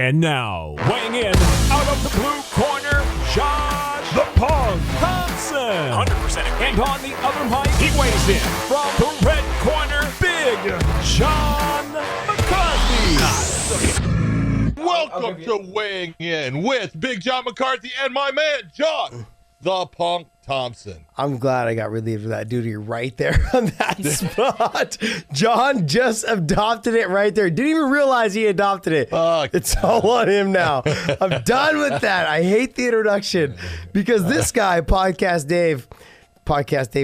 And now, weighing in out of the blue corner, Josh the Punk Thompson. 100% and on the other mic, he weighs in from the red corner, Big John McCarthy. Welcome to Weighing In with Big John McCarthy and my man, John the Punk Thompson. I'm glad I got relieved of that duty right there on that spot. John just adopted it right there. Didn't even realize he adopted it. It's all on him now. I'm done with that. I hate the introduction because this guy, Podcast Dave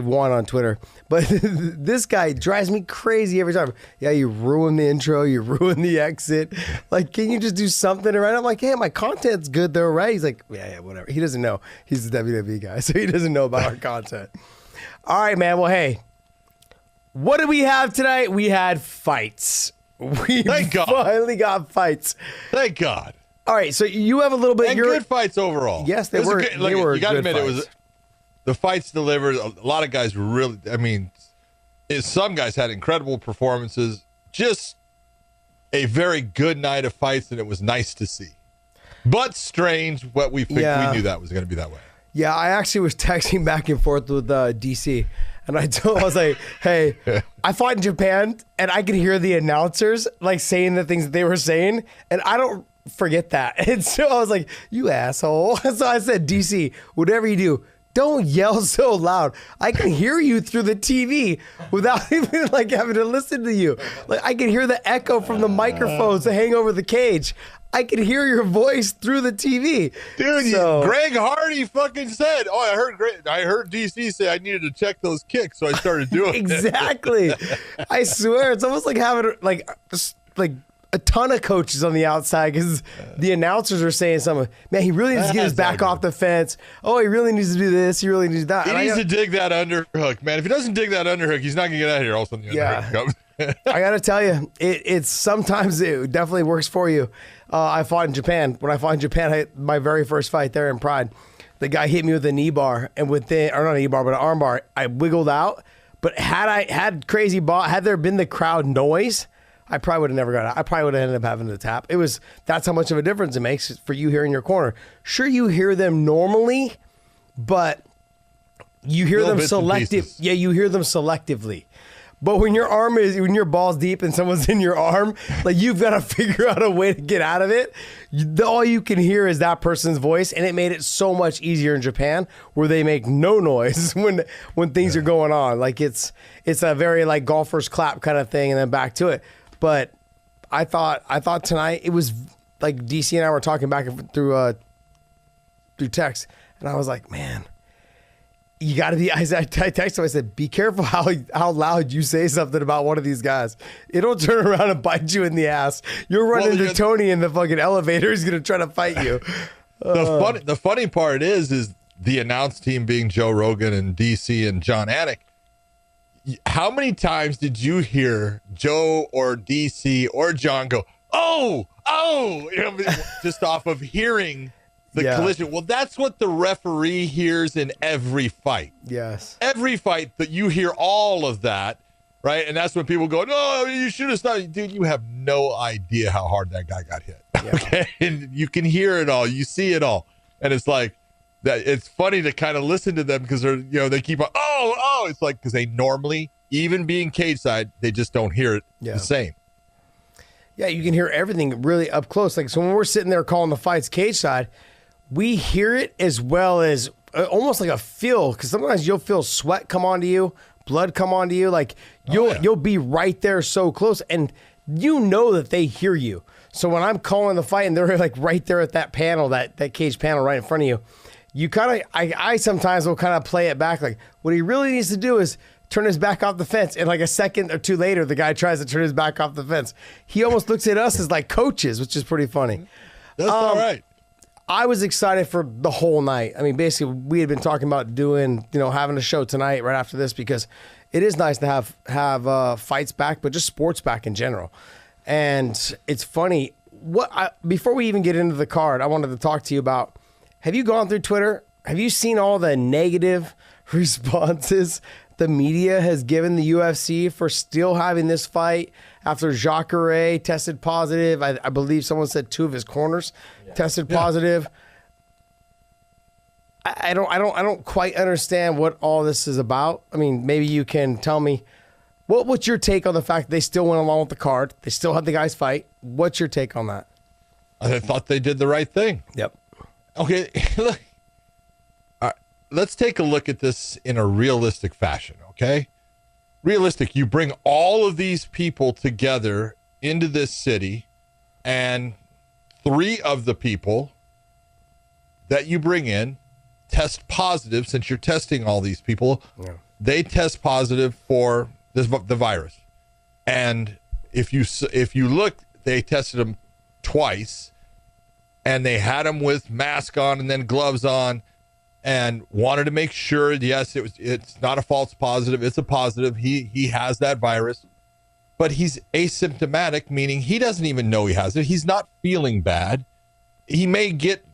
1 on Twitter, but this guy drives me crazy every time. Yeah, you ruin the intro, you ruin the exit. Like, can you just do something right? I'm like, hey, my content's good though, right? He's like, yeah, whatever. He doesn't know. He's the WWE guy, so he doesn't know about our content. All right, man. Well, hey, what did we have tonight? We had fights. We finally got fights. Thank God. All right, so you have a little bit. And good fights overall. Yes, they were. They were. You got to admit, fights. it was. The fights delivered. A lot of guys really, some guys had incredible performances. Just a very good night of fights, and it was nice to see. But strange what we knew that was going to be that way. Yeah, I actually was texting back and forth with DC, and I was like, hey, I fought in Japan, and I could hear the announcers like saying the things that they were saying, and I don't forget that. And so I was like, you asshole. So I said, DC, whatever you do, don't yell so loud. I can hear you through the TV without even like having to listen to you. Like I can hear the echo from the microphones that hang over the cage. I can hear your voice through the TV. Dude, Greg Hardy fucking said, I heard DC say I needed to check those kicks, so I started doing it. Exactly. I swear, it's almost like having like a ton of coaches on the outside because the announcers are saying something. Man, he really needs to get his back off the fence. Oh, he really needs to do this. He really needs to do that. He needs to dig that underhook, man. If he doesn't dig that underhook, he's not going to get out of here. All of a sudden, the underhook comes. I got to tell you, it's sometimes it definitely works for you. I fought in Japan. When I fought in Japan, my very first fight there in Pride, the guy hit me with a knee bar, and not a knee bar, but an arm bar. I wiggled out, but had there been the crowd noise, I probably would have never got out. I probably would have ended up having to tap. That's how much of a difference it makes for you here in your corner. Sure, you hear them normally, but you hear them selective. Yeah, you hear them selectively. But when when your ball's deep and someone's in your arm, like you've got to figure out a way to get out of it. All you can hear is that person's voice, and it made it so much easier in Japan, where they make no noise when things are going on. Like it's a very like golfer's clap kind of thing, and then back to it. But I thought tonight it was like DC and I were talking back through text, and I was like, man, you got to be. I texted him. I said, be careful how loud you say something about one of these guys. It'll turn around and bite you in the ass. You'll run into Tony in the fucking elevator. He's gonna try to fight you. The funny part is the announce team being Joe Rogan and DC and John Anik. How many times did you hear Joe or DC or John go, oh, just off of hearing the collision? Well, that's what the referee hears in every fight. Yes. Every fight that you hear all of that, right? And that's when people go, no, you should have stopped. Dude, you have no idea how hard that guy got hit. Yeah. Okay. And you can hear it all. You see it all. And it's like, that it's funny to kind of listen to them because they keep on, it's like, because they normally, even being cage side, they just don't hear it the same. Yeah, you can hear everything really up close. Like, so when we're sitting there calling the fights cage side, we hear it as well as almost like a feel, because sometimes you'll feel sweat come onto you, blood come onto you. Like you'll be right there so close, and you know that they hear you. So when I'm calling the fight and they're like right there at that panel, that cage panel right in front of you, you kind of, I sometimes will kind of play it back. Like what he really needs to do is turn his back off the fence. And like a second or two later, the guy tries to turn his back off the fence. He almost looks at us as like coaches, which is pretty funny. That's all right. I was excited for the whole night. I mean, basically we had been talking about having a show tonight right after this, because it is nice to have fights back, but just sports back in general. And it's funny, before we even get into the card, I wanted to talk to you about, have you gone through Twitter? Have you seen all the negative responses the media has given the UFC for still having this fight after Jacare tested positive. I believe someone said 2 of his corners tested positive. I don't quite understand what all this is about. I mean, maybe you can tell me what's your take on the fact that they still went along with the card. They still had the guys fight. What's your take on that? I thought they did the right thing. Yep. Okay, look. Let's take a look at this in a realistic fashion, okay? Realistic, you bring all of these people together into this city, and 3 of the people that you bring in test positive. Since you're testing all these people, they test positive for the virus. And if you look, they tested them twice, and they had them with mask on and then gloves on, and wanted to make sure, yes, it's not a false positive, it's a positive. He has that virus, but he's asymptomatic, meaning he doesn't even know he has it. He's not feeling bad. He may get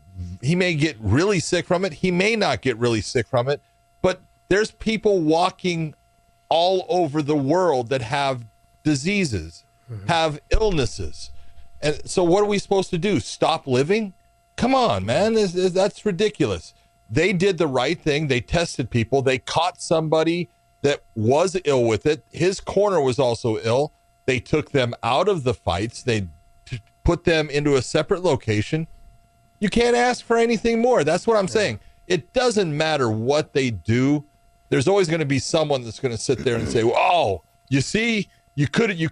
really sick from it. He may not get really sick from it, but there's people walking all over the world that have diseases, have illnesses. And so what are we supposed to do? Stop living? Come on, man. That's ridiculous. They did the right thing. They tested people. They caught somebody that was ill with it. His corner was also ill. They took them out of the fights. They put them into a separate location. You can't ask for anything more. That's what I'm saying. It doesn't matter what they do. There's always going to be someone that's going to sit there and say, "Oh, you see, you could have, you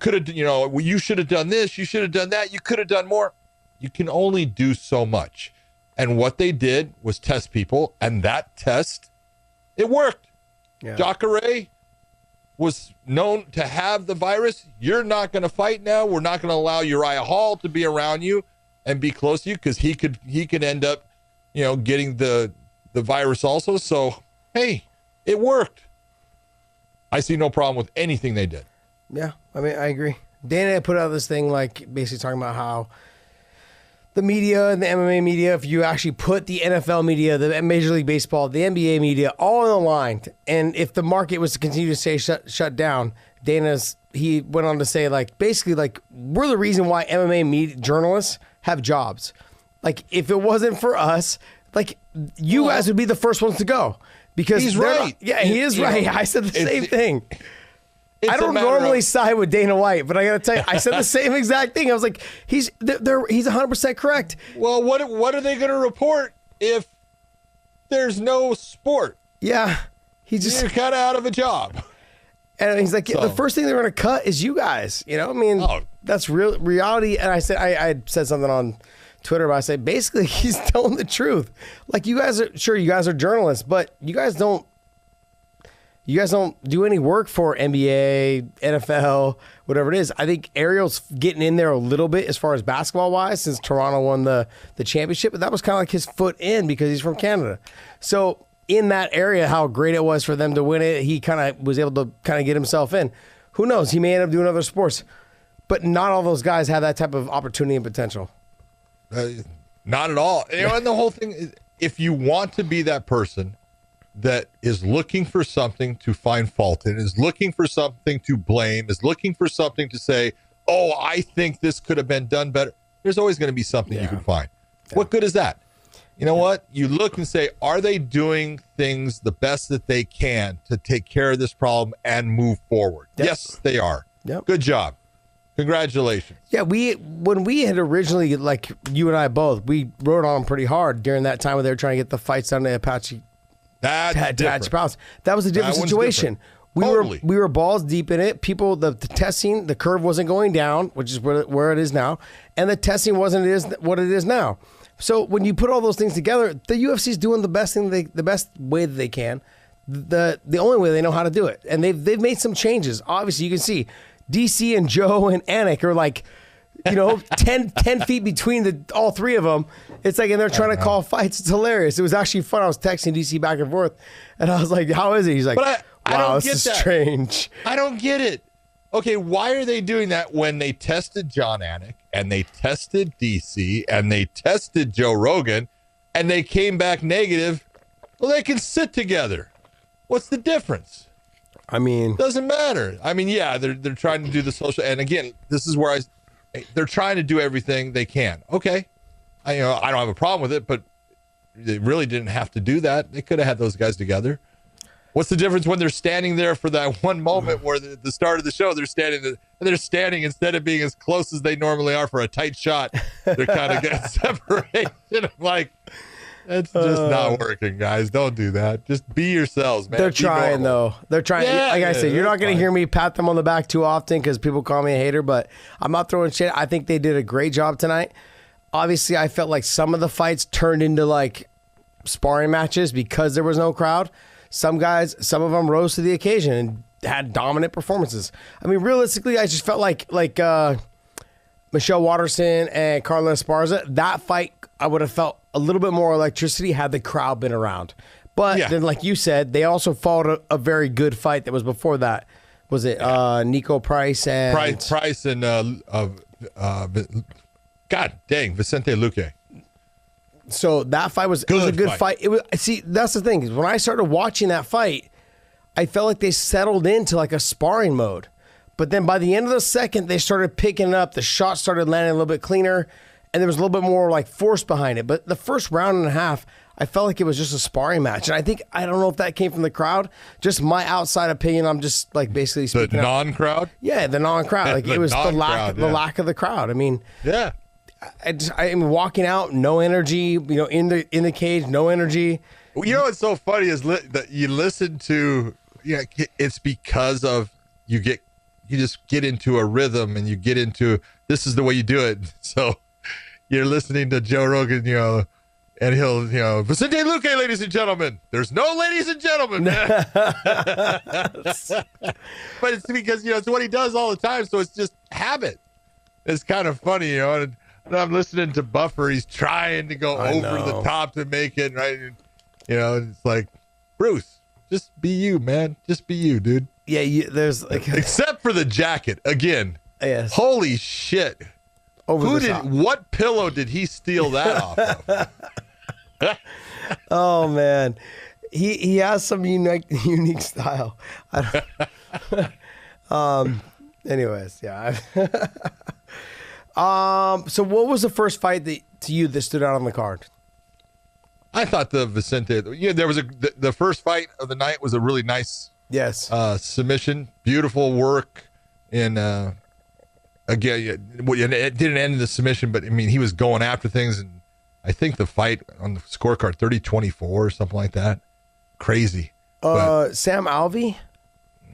should have done this. You should have done that. You could have done more." You can only do so much. And what they did was test people, and that test, it worked. Yeah. Jacare was known to have the virus. You're not going to fight now. We're not going to allow Uriah Hall to be around you and be close to you, because he could end up, getting the virus also. So, hey, it worked. I see no problem with anything they did. Yeah, I mean, I agree. Dana put out this thing, like, basically talking about how the media and the MMA media, if you actually put the NFL media, the Major League Baseball, the NBA media, all on the line, and if the market was to continue to stay shut down, he went on to say, like, basically, like, we're the reason why MMA media journalists have jobs. Like, if it wasn't for us, like, you guys would be the first ones to go. Because he's right. He is right. I said the same thing. I don't normally side with Dana White, but I got to tell you, I said the same exact thing. I was like, he's 100% correct. Well, what are they going to report if there's no sport? Yeah. You're kind of out of a job. And he's like, the first thing they're going to cut is you guys. I mean, that's real reality. And I said something on Twitter, but I said, basically, he's telling the truth. Like, you guys are journalists, but you guys don't do any work for NBA, NFL, whatever it is. I think Ariel's getting in there a little bit as far as basketball-wise, since Toronto won the championship, but that was kind of like his foot in because he's from Canada. So in that area, how great it was for them to win it, he kind of was able to kind of get himself in. Who knows? He may end up doing other sports, but not all those guys have that type of opportunity and potential. Not at all. And the whole thing is, if you want to be that person that is looking for something to find fault in, is looking for something to blame, is looking for something to say, "Oh, I think this could have been done better," there's always going to be something you can find. Yeah. What good is that? You know what? You look and say, are they doing things the best that they can to take care of this problem and move forward? Yep. Yes, they are. Yep. Good job. Congratulations. Yeah, when we had originally, like you and I both, we wrote on them pretty hard during that time when they were trying to get the fights done to Apache. Apache Palace. That was a different situation. We were balls deep in it. People, the testing, the curve wasn't going down, which is where it is now, and the testing wasn't what it is now. So when you put all those things together, the UFC is doing the best way that they can, the only way they know how to do it, and they've made some changes. Obviously, you can see DC and Joe and Anik are like, 10 feet between all three of them. It's like, and they're trying to call fights. It's hilarious. It was actually fun. I was texting DC back and forth, and I was like, "How is it?" He's like, "Wow, this is strange." I don't get it. Okay, why are they doing that when they tested John Anik and they tested DC and they tested Joe Rogan and they came back negative? Well, they can sit together. What's the difference? I mean, doesn't matter. I mean, yeah, they're trying to do the social, and again, this is where they're trying to do everything they can. Okay, I don't have a problem with it, but they really didn't have to do that. They could have had those guys together. What's the difference when they're standing there for that one moment where the start of the show, they're standing instead of being as close as they normally are for a tight shot, they're kind of getting separated. I'm like, it's just not working, guys. Don't do that. Just be yourselves, man. They're trying, though. They're trying. Yeah, like I said, you're not going to fine. hear me pat them on the back too often because people call me a hater, but I'm not throwing shit. I think they did a great job tonight. Obviously, I felt like some of the fights turned into like sparring matches because there was no crowd. Some of them rose to the occasion and had dominant performances. I mean, realistically, I just felt like Michelle Waterson and Carla Esparza, that fight, I would have felt a little bit more electricity had the crowd been around. But then, like you said, they also fought a very good fight that was before that. Was it Nico Price and... Price and, God dang, Vicente Luque. So that fight was a good fight. It was, see, that's the thing. Is when I started watching that fight, I felt like they settled into like a sparring mode. But then by the end of the second, they started picking it up. The shots started landing a little bit cleaner, and there was a little bit more like force behind it. But the first round and a half, I felt like it was just a sparring match. And I don't know if that came from the crowd. Just my outside opinion. I'm just like basically speaking. The non-crowd? Yeah, the non-crowd. Like it was the lack of the crowd. I mean, yeah. I'm walking out, no energy. In the cage, no energy. Well, what's so funny is that you listen to. Yeah, it's because of you just get into a rhythm and you get into this is the way you do it. So you're listening to Joe Rogan, and he'll, Vicente Luque, ladies and gentlemen. There's no ladies and gentlemen, man. But it's because it's what he does all the time. So it's just habit. It's kind of funny, And I'm listening to Buffer. He's trying to go over the top to make it right. And, it's like, Bruce, just be you, man. Just be you, dude. Yeah, there's like except for the jacket again. Yes. Holy shit! What pillow did he steal that off of? Oh man, he has some unique style. Anyways, yeah. So what was the first fight that stood out on the card? I thought the Vicente. Yeah, there was the first fight of the night was a really nice. Yes. Submission, beautiful work, and again, it didn't end in the submission, but I mean, he was going after things, and I think the fight on the scorecard 30-24 or something like that. Crazy. Sam Alvey?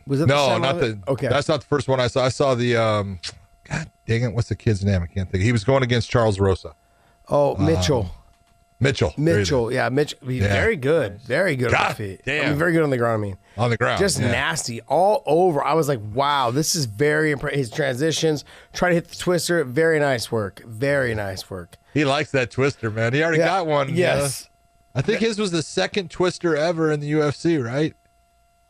Was it? No, not the. Okay, that's not the first one I saw. I saw the. God dang it! What's the kid's name? I can't think. He was going against Charles Rosa. Oh, Mitchell. Mitchell, yeah, Mitchell. Very good on the feet. Damn. I mean, very good on the ground. On the ground, just nasty all over. I was like, wow, this is very impressive. His transitions, try to hit the twister. Very nice work. Very nice work. He likes that twister, man. He already got one. Yes, I think his was the second twister ever in the UFC, right?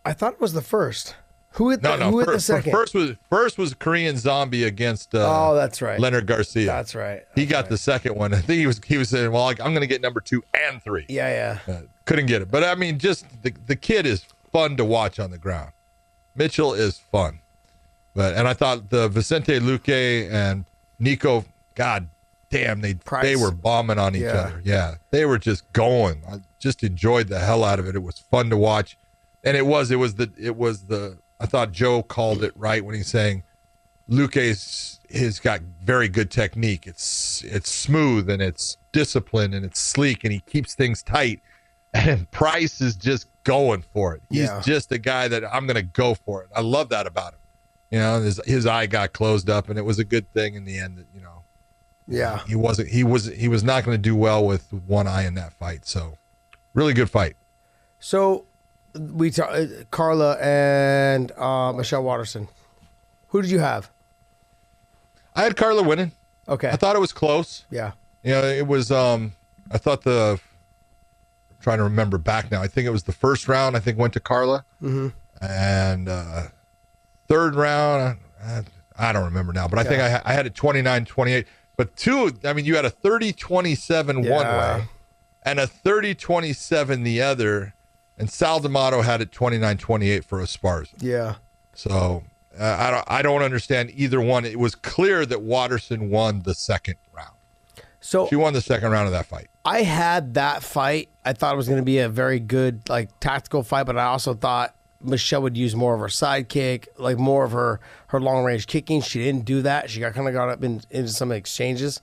I thought it was the first. Who hit the second? First was Korean Zombie against. That's right. Leonard Garcia. That's right. He got the second one. I think he was saying, "Well, I'm going to get number 2 and 3." Yeah. Couldn't get it, but I mean, just the kid is fun to watch on the ground. Mitchell is fun, and I thought the Vicente Luque and Nico, God damn, they were bombing on each other. Yeah, they were just going. I just enjoyed the hell out of it. It was fun to watch, and it was the. I thought Joe called it right when he's saying Luque has got very good technique. It's smooth and it's disciplined and it's sleek and he keeps things tight. And Price is just going for it. He's just a guy that I'm going to go for it. I love that about him. His eye got closed up and it was a good thing in the end. That he was not going to do well with one eye in that fight. So really good fight. So. We Carla and Michelle Waterson. Who did you have? I had Carla winning. Okay. I thought it was close. Yeah. It was. I thought I'm trying to remember back now. I think it was the first round. I think went to Carla. Mm-hmm. And third round, I don't remember now. But I think I had it 29-28. But two. I mean, you had a 30-27 one way, and a 30-27 the other. and Sal D'Amato had it 29-28 for Esparza. Yeah. So I don't understand either one. It was clear that Waterson won the second round. So She won the second round of that fight. I had that fight. I thought it was going to be a very good, like, tactical fight, but I also thought Michelle would use more of her side kick, like more of her long range kicking. She didn't do that. She got up into some exchanges.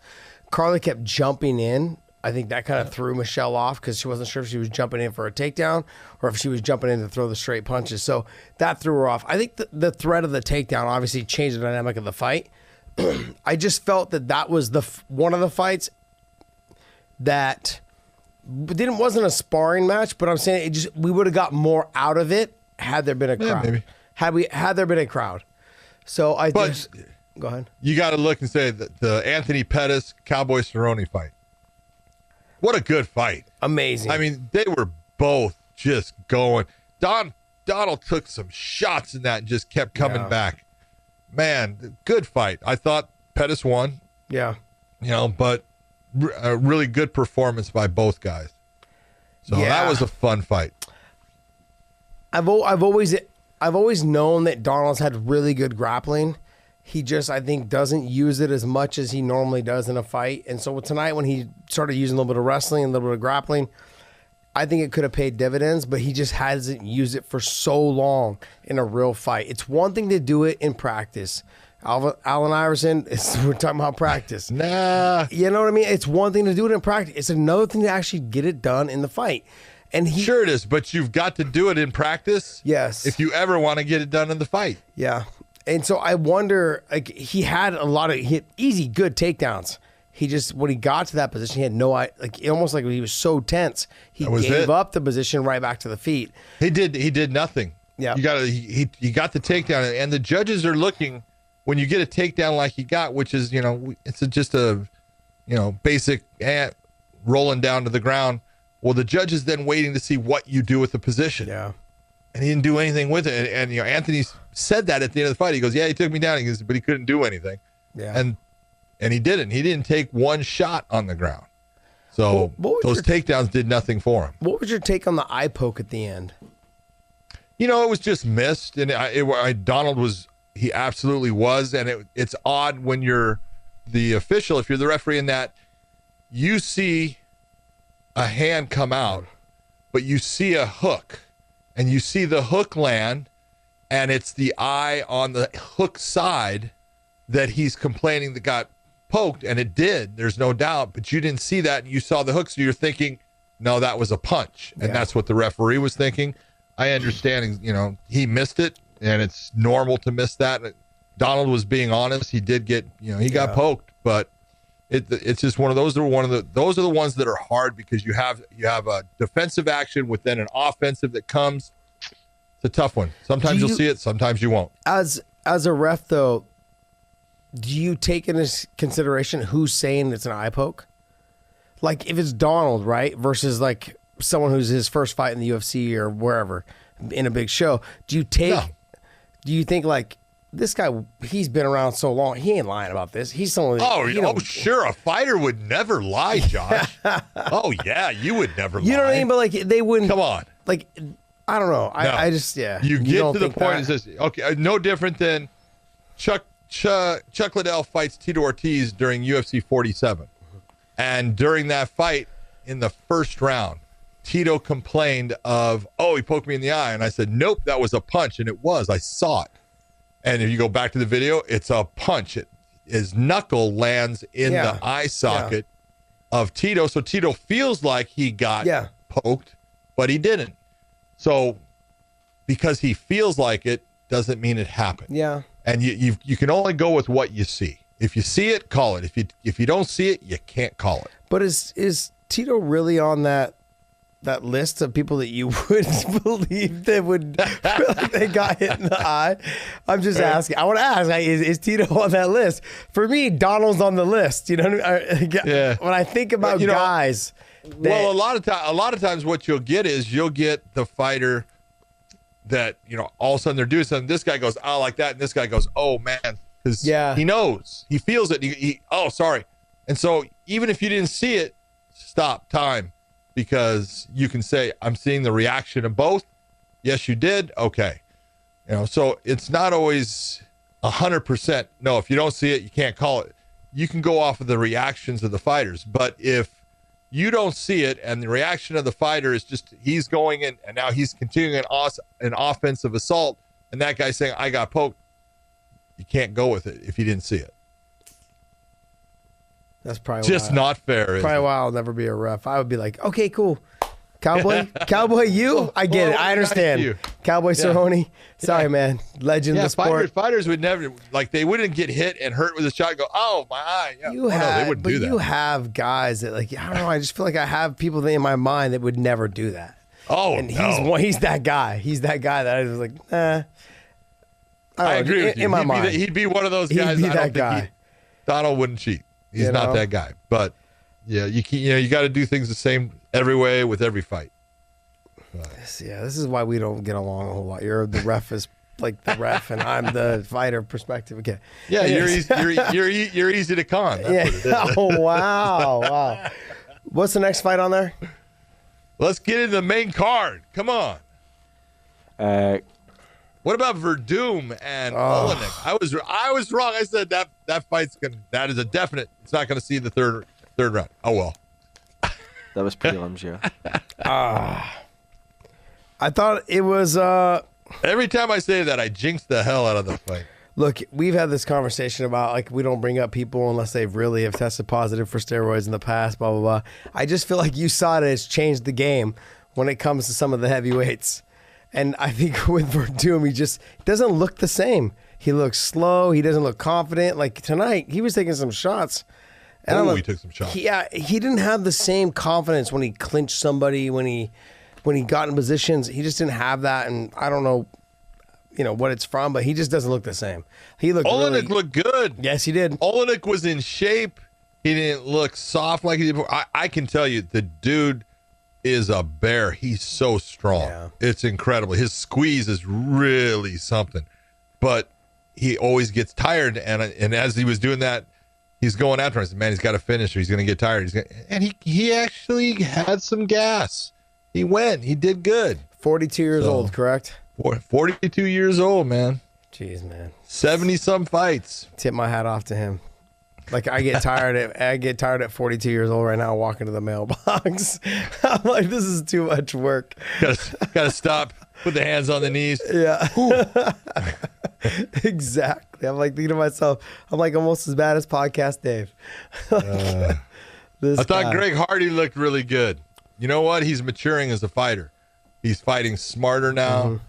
Carla kept jumping in. I think that kind of threw Michelle off because she wasn't sure if she was jumping in for a takedown or if she was jumping in to throw the straight punches. So that threw her off. I think the threat of the takedown obviously changed the dynamic of the fight. I just felt that was one of the fights that wasn't a sparring match, but I'm saying we would have got more out of it had there been a crowd. Maybe. Had there been a crowd. So go ahead. You got to look and say that the Anthony Pettis Cowboy Cerrone fight. What a good fight. Amazing. I mean, they were both just going. Donald took some shots in that and just kept coming back. Man, good fight. I thought Pettis won. Yeah. But a really good performance by both guys. So that was a fun fight. I've always known that Donald's had really good grappling. He just, I think, doesn't use it as much as he normally does in a fight. And so tonight when he started using a little bit of wrestling, a little bit of grappling, I think it could have paid dividends, but he just hasn't used it for so long in a real fight. It's one thing to do it in practice. Allen Iverson, we're talking about practice. Nah. You know what I mean? It's one thing to do it in practice. It's another thing to actually get it done in the fight. And Sure it is, but you've got to do it in practice. Yes. If you ever want to get it done in the fight. Yeah. And so I wonder, like, he had easy, good takedowns. He just, when he got to that position, he had almost like he was so tense, he gave up the position right back to the feet. He did nothing. Yeah. He got the takedown, and the judges are looking when you get a takedown like he got, which is, it's just a, basic rolling down to the ground. Well, the judge is then waiting to see what you do with the position. Yeah. And he didn't do anything with it. And Anthony said that at the end of the fight. He goes, yeah, he took me down. He goes, but he couldn't do anything. Yeah. And he didn't. He didn't take one shot on the ground. So those takedowns did nothing for him. What was your take on the eye poke at the end? It was just missed. And Donald he absolutely was. And it's odd when you're the official, if you're the referee in that, you see a hand come out, but you see a hook. And you see the hook land, and it's the eye on the hook side that he's complaining that got poked, and it did. There's no doubt, but you didn't see that, and you saw the hook, so you're thinking, no, that was a punch, and that's what the referee was thinking. I understand, he missed it, and it's normal to miss that. Donald was being honest. He did get, he got poked, but it's just one of those. Those are the ones that are hard because you have a defensive action within an offensive that comes. It's a tough one. Sometimes you'll see it, sometimes you won't. As a ref, though, do you take into consideration who's saying it's an eye poke? Like if it's Donald, right, versus like someone who's his first fight in the UFC or wherever in a big show, do you think like, this guy, he's been around so long, he ain't lying about this. He's someone. Sure, a fighter would never lie, Josh. Oh yeah, you would never lie. You know what I mean? But like they wouldn't. Come on. Like I don't know. I just You get to the point. It says okay, no different than Chuck Liddell fights Tito Ortiz during UFC 47, and during that fight in the first round, Tito complained of, he poked me in the eye, and I said, nope, that was a punch, and it was. I saw it. And if you go back to the video, it's a punch. His knuckle lands in the eye socket of Tito. So Tito feels like he got poked, but he didn't. So because he feels like it doesn't mean it happened. Yeah. And you can only go with what you see. If you see it, call it. If you don't see it, you can't call it. But is Tito really on that list of people that you would believe that would feel like they got hit in the eye? I'm just asking. I want to ask, is Tito on that list? For me, Donald's on the list. You know what I mean? Yeah. When I think about guys. Well, a lot of times what you'll get is you'll get the fighter that, all of a sudden they're doing something. This guy goes, oh, like that. And this guy goes, oh, man. Because he knows. He feels it. Sorry. And so even if you didn't see it, stop, time. because you can say, I'm seeing the reaction of both. Yes, you did. Okay. So it's not always 100%. No, if you don't see it, you can't call it. You can go off of the reactions of the fighters. But if you don't see it and the reaction of the fighter is just he's going in and now he's continuing an offensive assault and that guy's saying, I got poked, you can't go with it if you didn't see it. That's probably just not fair. Probably why I'll never be a ref. I would be like, okay, cool. Cowboy, I get it. I understand. Cowboy Cerrone. Sorry, man. Legend of the sport. Fighters would never, they wouldn't get hit and hurt with a shot and go, oh, my eye. Yeah. They wouldn't do that. You have guys that, I don't know, I just feel like I have people in my mind that would never do that. Oh, and he's that guy. He's that guy that I was like, nah. I agree with you. In my mind. He'd be one of those guys. He'd be that guy. Donald wouldn't cheat. He's not that guy. But, yeah, you got to do things the same every way with every fight. This is why we don't get along a whole lot. You're the ref is like the ref, and I'm the fighter perspective. Okay. Yeah, you're easy to con. That's what it is. Oh wow. What's the next fight on there? Let's get into the main card. Come on. What about Verdum and Olenek? I was wrong. I said that fight's that is a definite. It's not gonna see the third round. Oh well. That was prelims, yeah. I thought it was. Every time I say that, I jinx the hell out of the fight. Look, we've had this conversation about we don't bring up people unless they really have tested positive for steroids in the past. Blah blah blah. I just feel like USADA has changed the game when it comes to some of the heavyweights, and I think with Verdum, he doesn't look the same. He looks slow. He doesn't look confident. Like tonight, he was taking some shots. And he took some shots. Yeah, he didn't have the same confidence when he clinched somebody, when he got in positions. He just didn't have that, and I don't know, what it's from, but he just doesn't look the same. He looked Olenek looked good. Yes, he did. Olenek was in shape. He didn't look soft like he did before. I can tell you, the dude is a bear. He's so strong. Yeah. It's incredible. His squeeze is really something, but he always gets tired, and as he was doing that, he's going after him. I said, man, he's got to finish or he's going to get tired. And he actually had some gas. He went. He did good. 42 years old, correct? 42 years old, man. Jeez, man. 70-some fights. Tip my hat off to him. I get tired at 42 years old right now walking to the mailbox. I'm like, this is too much work. Gotta stop. Put the hands on the knees. Yeah. Exactly. I'm thinking to myself, I'm almost as bad as Podcast Dave. I thought Greg Hardy looked really good. You know what? He's maturing as a fighter. He's fighting smarter now.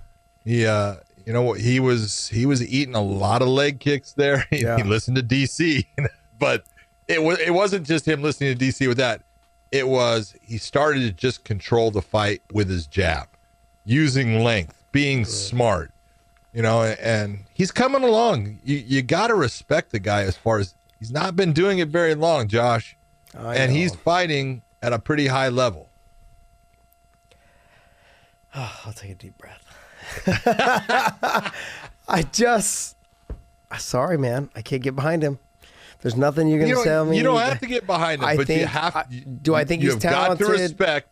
Mm-hmm. He was eating a lot of leg kicks there. He listened to DC, but it wasn't just him listening to DC with that. It was he started to just control the fight with his jab, using length, being smart. And he's coming along. You got to respect the guy as far as he's not been doing it very long, Josh. And he's fighting at a pretty high level. Oh, I'll take a deep breath. Sorry, man. I can't get behind him. There's nothing you're going to tell me. You don't have to get behind him, but you have to. Do I think he's talented? You've got to respect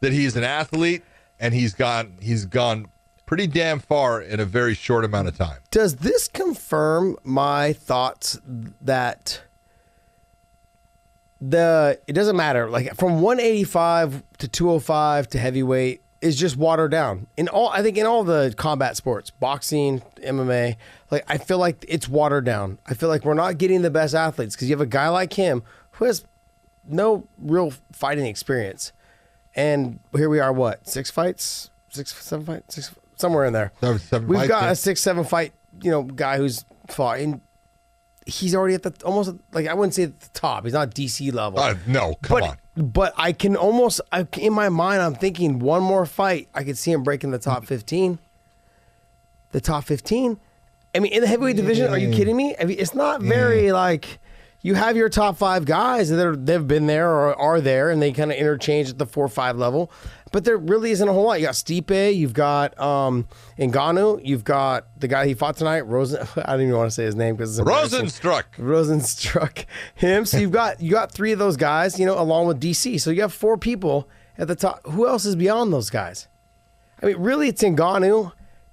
that he's an athlete and he's gone pretty damn far in a very short amount of time. Does this confirm my thoughts that it doesn't matter, from 185 to 205 to heavyweight is just watered down I think in all the combat sports, boxing, MMA, I feel like it's watered down. I feel like we're not getting the best athletes because you have a guy like him who has no real fighting experience, and here we are, 6 fights, 7 fights, somewhere in there. We've got a 6-7 fight, guy who's fought, and he's already at the almost I wouldn't say at the top. He's not DC level. No, come on. But I can almost in my mind, I'm thinking one more fight, I could see him breaking the top 15. The top 15. I mean, in the heavyweight division, are you kidding me? I mean, it's not very you have your top 5 guys that they've been there or are there, and they kind of interchange at the 4 or 5 level. But there really isn't a whole lot. You got Stipe, you've got Ngannou, you've got the guy he fought tonight, I don't even want to say his name because it's Rosenstruik. Him. So you got 3 of those guys, along with DC. So you have 4 people, at the top. Who else is beyond those guys? I mean, really, it's Ngannou.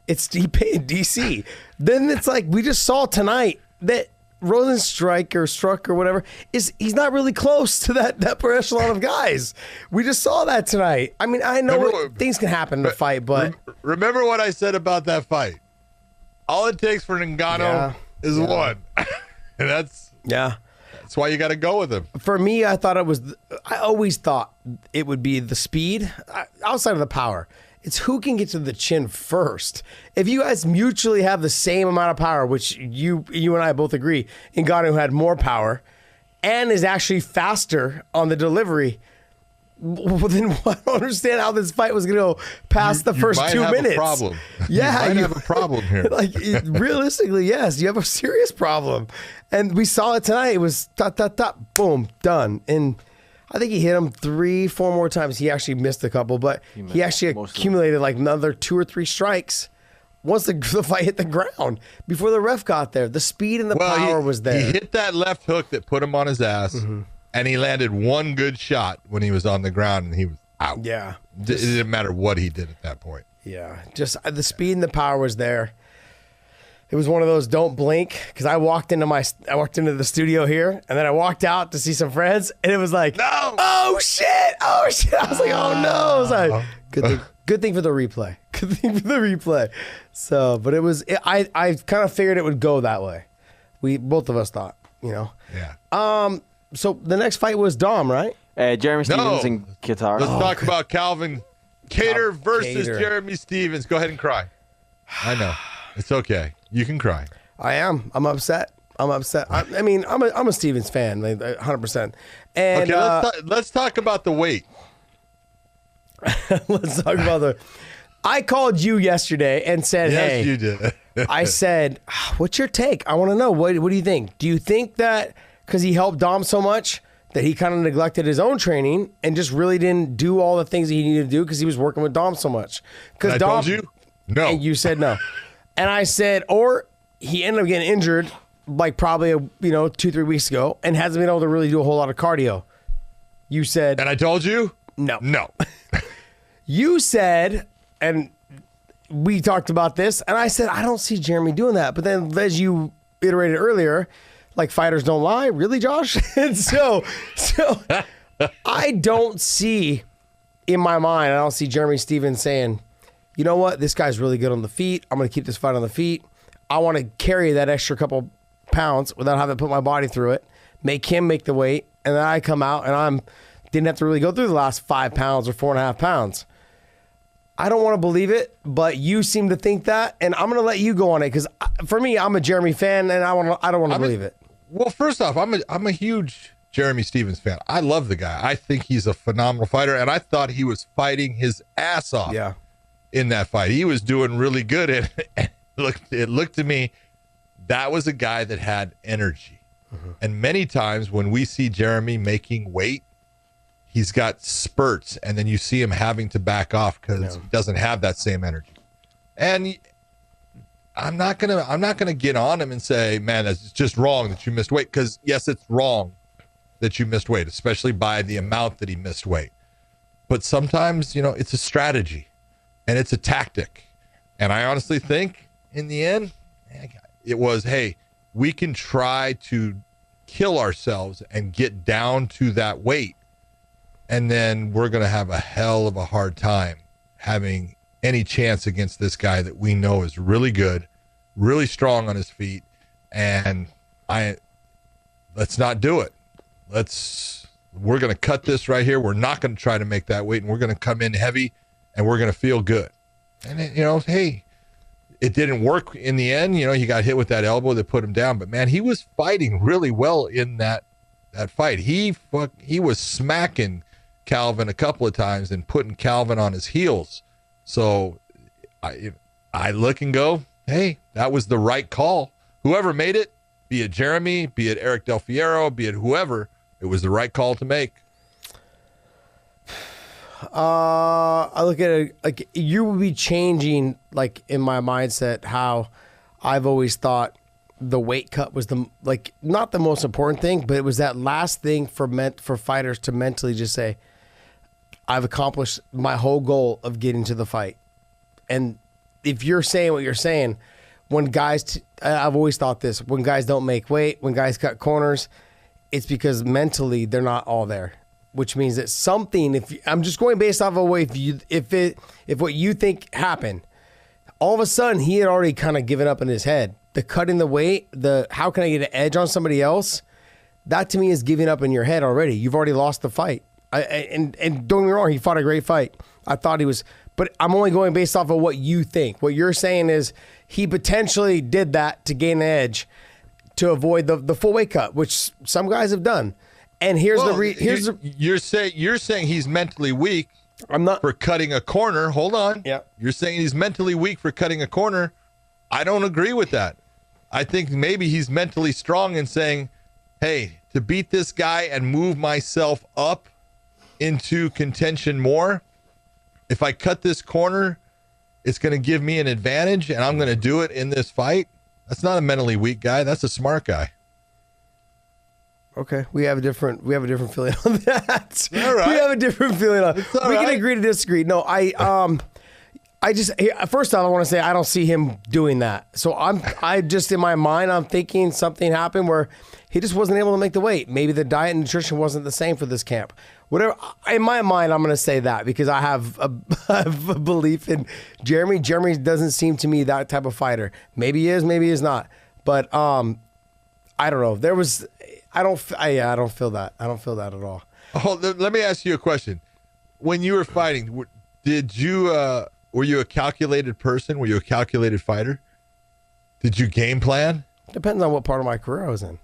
It's Stipe in DC. Then it's like we just saw tonight that Rosenstruik or Struck or whatever he's not really close to that upper echelon of guys. We just saw that tonight. I mean, I know things can happen in a fight, but remember what I said about that fight. All it takes for Ngannou is one, and that's why you got to go with him. For me, I always thought it would be the speed outside of the power. It's who can get to the chin first. If you guys mutually have the same amount of power, which you and I both agree, Ngannou had more power and is actually faster on the delivery, well, then I don't understand how this fight was going to go past the first 2 minutes. A problem. Yeah, you might have a problem here. Realistically, yes, you have a serious problem. And we saw it tonight. It was boom, done. And I think he hit him 3-4 more times. He actually missed a couple, but he actually accumulated like another 2 or 3 strikes once the fight hit the ground before the ref got there. The speed and the power was there. He hit that left hook that put him on his ass, and he landed one good shot when he was on the ground, and he was out. Yeah. It didn't matter what he did at that point. Yeah. Just the speed and the power was there. It was one of those don't blink, because I walked into the studio here, and then I walked out to see some friends, and it was like, no, oh shit. I was like, oh no. I was like, good thing for the replay. Good thing for the replay. So, but I kind of figured it would go that way. Both of us thought, Yeah. So the next fight was Dom, right? Jeremy Stevens and Qatar. Let's talk about Calvin Kattar versus Jeremy Stevens. Go ahead and cry. I know. It's okay. You can cry. I am. I'm upset. I'm a Stevens fan, 100%. And okay, let's talk about the weight. Let's talk about I called you yesterday and said, yes, hey. you did. I said, what's your take? I want to know. What do you think? Do you think that because he helped Dom so much that he kind of neglected his own training and just really didn't do all the things that he needed to do because he was working with Dom so much? Because Dom told you no. And you said no. And I said, or he ended up getting injured like probably 2-3 weeks ago and hasn't been able to really do a whole lot of cardio. You said, and I told you no. You said, and we talked about this, and I said I don't see Jeremy doing that. But then, as you iterated earlier, like fighters don't lie, really, Josh? And so I don't see in my mind, I don't see Jeremy Stevens saying, you know what? This guy's really good on the feet. I'm going to keep this fight on the feet. I want to carry that extra couple pounds without having to put my body through it, make him make the weight, and then I come out and didn't have to really go through the last 5 pounds or 4.5 pounds. I don't want to believe it, but you seem to think that, and I'm going to let you go on it because for me, I'm a Jeremy fan, and I don't want to believe it. Well, first off, I'm a huge Jeremy Stevens fan. I love the guy. I think he's a phenomenal fighter, and I thought he was fighting his ass off. Yeah. In that fight, he was doing really good, and it looked to me that was a guy that had energy. And many times when we see Jeremy making weight, he's got spurts, and then you see him having to back off because he doesn't have that same energy. And I'm not gonna get on him and say, man, that's just wrong that you missed weight, because yes, it's wrong that you missed weight, especially by the amount that he missed weight. But sometimes it's a strategy. And it's a tactic. And I honestly think in the end, it was, hey, we can try to kill ourselves and get down to that weight. And then we're going to have a hell of a hard time having any chance against this guy that we know is really good, really strong on his feet. And let's not do it. We're going to cut this right here. We're not going to try to make that weight, and we're going to come in heavy. And we're going to feel good. And, hey, it didn't work in the end. He got hit with that elbow that put him down. But, man, he was fighting really well in that fight. He was smacking Calvin a couple of times and putting Calvin on his heels. So I look and go, hey, that was the right call. Whoever made it, be it Jeremy, be it Eric Del Fierro, be it whoever, it was the right call to make. I look at it like you would be changing, like in my mindset, how I've always thought the weight cut was not the most important thing, but it was that last thing for fighters to mentally just say, I've accomplished my whole goal of getting to the fight. And if you're saying what you're saying, when guys, I've always thought this, when guys don't make weight, when guys cut corners, it's because mentally they're not all there, which means that something, I'm just going based off of what if what you think happened, all of a sudden he had already kind of given up in his head. The cutting the weight, the how can I get an edge on somebody else, that to me is giving up in your head already. You've already lost the fight. And don't get me wrong, he fought a great fight. I thought he was, but I'm only going based off of what you think. What you're saying is he potentially did that to gain an edge to avoid the full weight cut, which some guys have done. And you're saying he's mentally weak. I'm not for cutting a corner. Hold on. Yeah. You're saying he's mentally weak for cutting a corner. I don't agree with that. I think maybe he's mentally strong in saying, hey, to beat this guy and move myself up into contention more, if I cut this corner, it's going to give me an advantage and I'm going to do it in this fight. That's not a mentally weak guy. That's a smart guy. Okay, we have a different feeling on that. All right. We have a different feeling on. We right. can agree to disagree. No, I just first off I want to say I don't see him doing that. So I just in my mind I'm thinking something happened where he just wasn't able to make the weight. Maybe the diet and nutrition wasn't the same for this camp. Whatever. In my mind, I'm going to say that because I have a belief in Jeremy. Jeremy doesn't seem to me that type of fighter. Maybe he is, maybe he's not. But I don't know. I don't feel that. I don't feel that at all. Oh, let me ask you a question. When you were fighting, were you a calculated person? Were you a calculated fighter? Did you game plan? Depends on what part of my career I was in.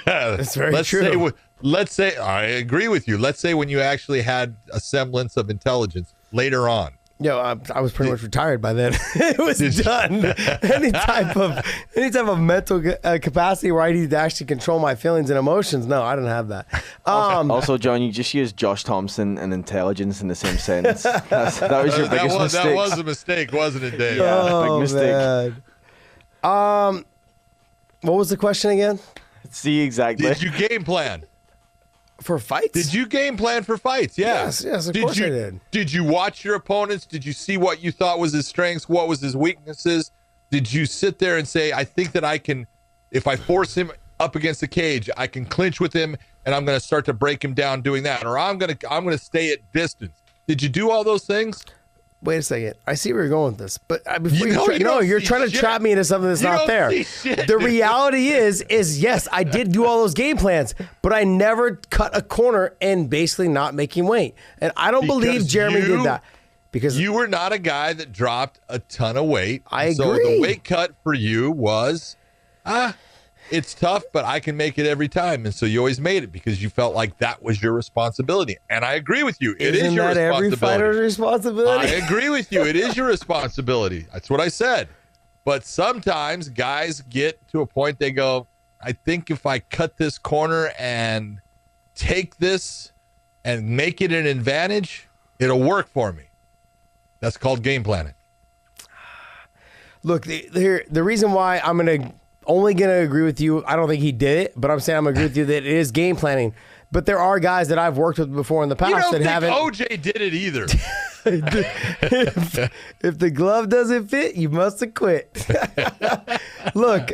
That's very true. Let's say, I agree with you. Let's say when you actually had a semblance of intelligence later on. I was pretty much retired by then. It was done. Any type of mental capacity where I need to actually control my feelings and emotions. No, I didn't have that. Also, John, you just used Josh Thompson and intelligence in the same sentence. That was your biggest mistake. That was a mistake, wasn't it, Dave? Yeah, big mistake. Man. What was the question again? See, exactly. Did you game plan? For fights? Did you game plan for fights? Yeah. Yes, of course I did. Did you watch your opponents? Did you see what you thought was his strengths? What was his weaknesses? Did you sit there and say, I think that I can, if I force him up against the cage, I can clinch with him and I'm going to start to break him down doing that, or I'm going to stay at distance. Did you do all those things? Wait a second. I see where you're going with this, but before you're trying to trap me into something that's not there. The reality is yes, I did do all those game plans, but I never cut a corner and basically not making weight. And I don't believe Jeremy did that because you were not a guy that dropped a ton of weight. I agree. So the weight cut for you was, it's tough, but I can make it every time. And so you always made it because you felt like that was your responsibility. And I agree with you. It is your responsibility. Isn't that every fighter's responsibility? I agree with you. It is your responsibility. That's what I said. But sometimes guys get to a point they go, I think if I cut this corner and take this and make it an advantage, it'll work for me. That's called game planning. Look, the reason why I'm only going to agree with you, I don't think he did it, but I'm saying I'm going to agree with you that it is game planning. But there are guys that I've worked with before in the past that haven't. OJ did it either. if the glove doesn't fit, you must have quit. Look,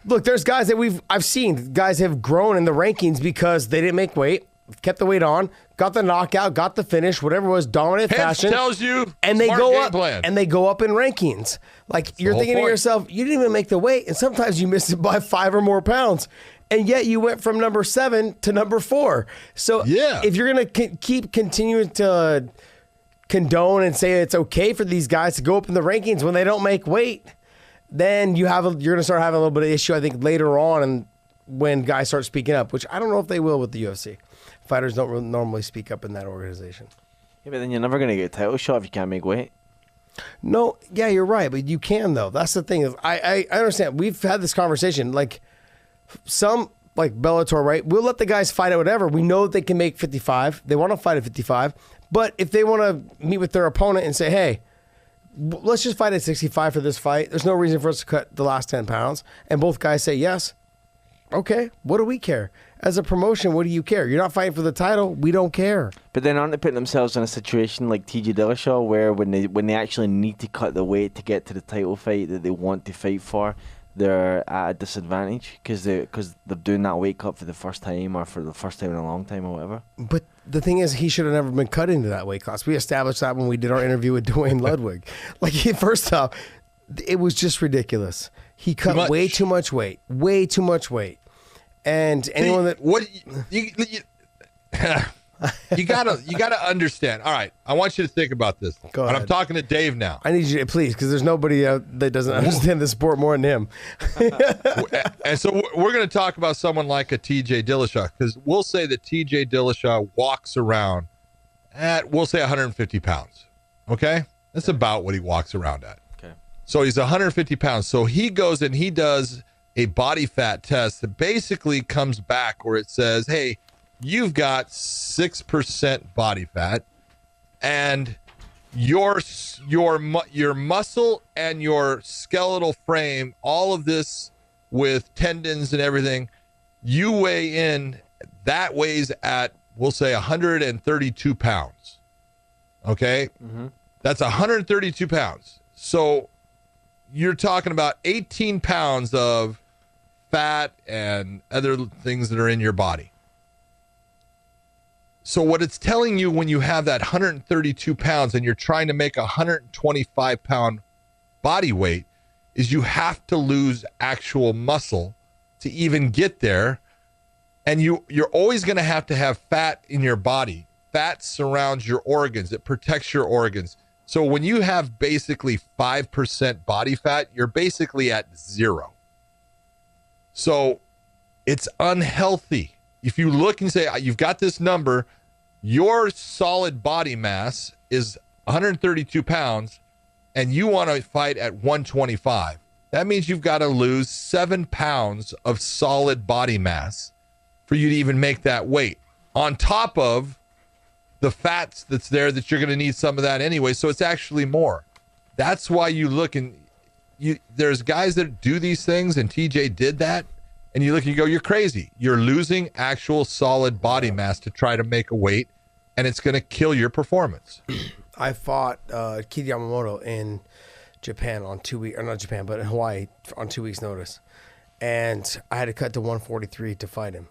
there's guys that I've seen. Guys have grown in the rankings because they didn't make weight, kept the weight on, got the knockout, got the finish, whatever it was, dominant fashion. Tells you, and they go up, and they go up in rankings. Like you're thinking to yourself, you didn't even make the weight, and sometimes you missed it by 5 or more pounds, and yet you went from number 7 to number 4. So if you're gonna keep continuing to condone and say it's okay for these guys to go up in the rankings when they don't make weight, then you're gonna start having a little bit of issue. I think later on, and when guys start speaking up, which I don't know if they will with the UFC. Fighters don't really normally speak up in that organization. Yeah, but then you're never going to get a title shot if you can't make weight. No, yeah, you're right, but you can though. That's the thing. I understand. We've had this conversation. Like some, like Bellator, right? We'll let the guys fight at whatever. We know that they can make 55. They want to fight at 55. But if they want to meet with their opponent and say, hey, let's just fight at 65 for this fight. There's no reason for us to cut the last 10 pounds. And both guys say yes. Okay, what do we care? As a promotion, what do you care? You're not fighting for the title. We don't care. But then aren't they putting themselves in a situation like TJ Dillashaw where when they actually need to cut the weight to get to the title fight that they want to fight for, they're at a disadvantage because they're doing that weight cut for the first time or for the first time in a long time or whatever. But the thing is, he should have never been cut into that weight class. We established that when we did our interview with Dwayne Ludwig. Like, first off, it was just ridiculous. He cut way too much weight. Way too much weight. And anyone that you gotta understand. All right, I want you to think about this. Go ahead. I'm talking to Dave now. I need you to, please, because there's nobody that doesn't understand the sport more than him. And so we're going to talk about someone like a TJ Dillashaw, because we'll say that TJ Dillashaw walks around at, we'll say 150 pounds. Okay, that's about what he walks around at. Okay, so he's 150 pounds. So he goes and he does a body fat test that basically comes back where it says, hey, you've got 6% body fat, and your muscle and your skeletal frame, all of this with tendons and everything, you weigh in, that weighs at, we'll say 132 pounds. Okay? Mm-hmm. That's 132 pounds. So you're talking about 18 pounds of fat and other things that are in your body. So what it's telling you when you have that 132 pounds and you're trying to make a 125 pound body weight is you have to lose actual muscle to even get there. And you're always going to have fat in your body. Fat surrounds your organs. It protects your organs. So when you have basically 5% body fat, you're basically at 0. So it's unhealthy. If you look and say, you've got this number, your solid body mass is 132 pounds, and you want to fight at 125. That means you've got to lose 7 pounds of solid body mass for you to even make that weight, on top of the fats that's there that you're going to need some of that anyway. So it's actually more. That's why you look and there's guys that do these things, and TJ did that, and you look and you go, you're crazy. You're losing actual solid body mass to try to make a weight, and it's going to kill your performance. I fought Keith Yamamoto in Japan on 2 weeks, or not Japan, but in Hawaii on 2 weeks' notice. And I had to cut to 143 to fight him.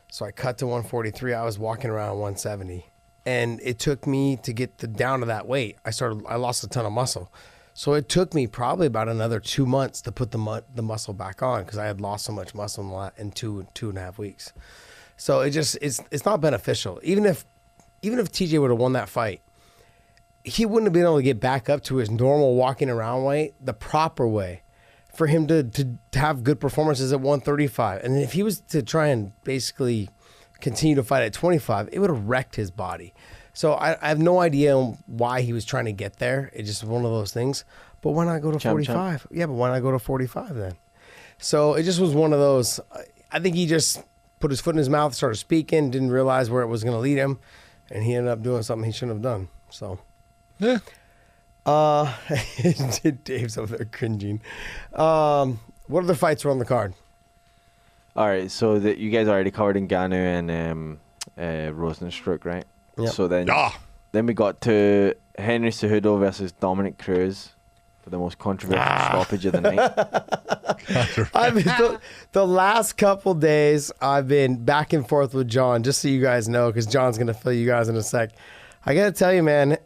So I cut to 143. I was walking around 170. And it took me to get down to that weight. I lost a ton of muscle. So it took me probably about another 2 months to put the muscle back on, because I had lost so much muscle in two and a half weeks. So it's not beneficial. Even if TJ would have won that fight, he wouldn't have been able to get back up to his normal walking around weight the proper way for him to have good performances at 135. And if he was to try and basically continue to fight at 25, it would have wrecked his body. So I have no idea why he was trying to get there. It's just one of those things. But why not go to 45? Yeah, but why not go to 45 then? So it just was one of those. I think he just put his foot in his mouth, started speaking, didn't realize where it was going to lead him, and he ended up doing something he shouldn't have done. So, yeah. Dave's over there cringing. What other fights were on the card? All right, so you guys already covered Ngannou and Rosenstruik, right? Yep. So then we got to Henry Cejudo versus Dominick Cruz for the most controversial stoppage of the night. The last couple days, I've been back and forth with John, just so you guys know, because John's going to fill you guys in a sec. I got to tell you, man,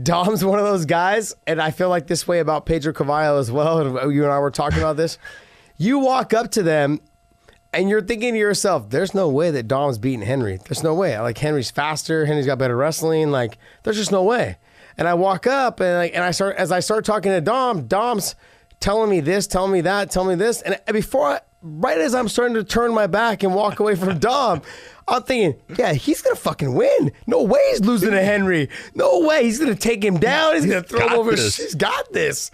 Dom's one of those guys, and I feel like this way about Pedro Cavallo as well. And you and I were talking about this. You walk up to them, and you're thinking to yourself, there's no way that Dom's beating Henry. There's no way. Like, Henry's faster. Henry's got better wrestling. Like, there's just no way. And I walk up, and I start talking to Dom, Dom's telling me this, telling me that, telling me this. And right as I'm starting to turn my back and walk away from Dom, I'm thinking, yeah, he's going to fucking win. No way he's losing to Henry. No way. He's going to take him down. He's going to throw him over. He's got this.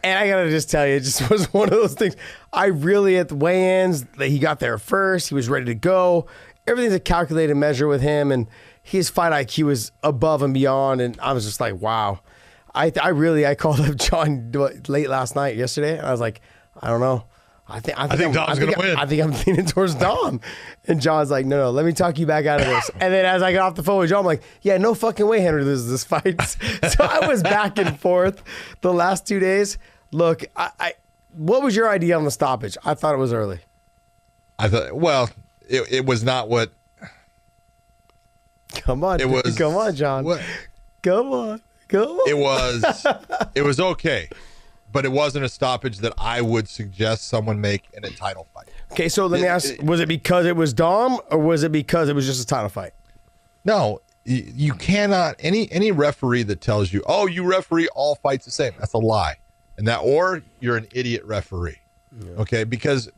And I got to just tell you, it just was one of those things. I really, at the weigh-ins, he got there first. He was ready to go. Everything's a calculated measure with him, and his fight IQ is above and beyond. And I was just like, wow. I called up John late yesterday, and I was like, I don't know. I think Dom's going to win. I think I'm leaning towards Dom. And John's like, no, let me talk you back out of this. And then as I got off the phone with John, I'm like, yeah, no fucking way Henry loses this fight. So I was back and forth the last 2 days. Look, what was your idea on the stoppage? I thought it was early. I thought, well, it was not what. Come on, come on, John. What? Come on. It was okay, but it wasn't a stoppage that I would suggest someone make in a title fight. Okay, so let me ask, was it because it was Dom or was it because it was just a title fight? No, you cannot, any referee that tells you, oh, you referee all fights the same, that's a lie. Or you're an idiot referee. Yeah. Okay, because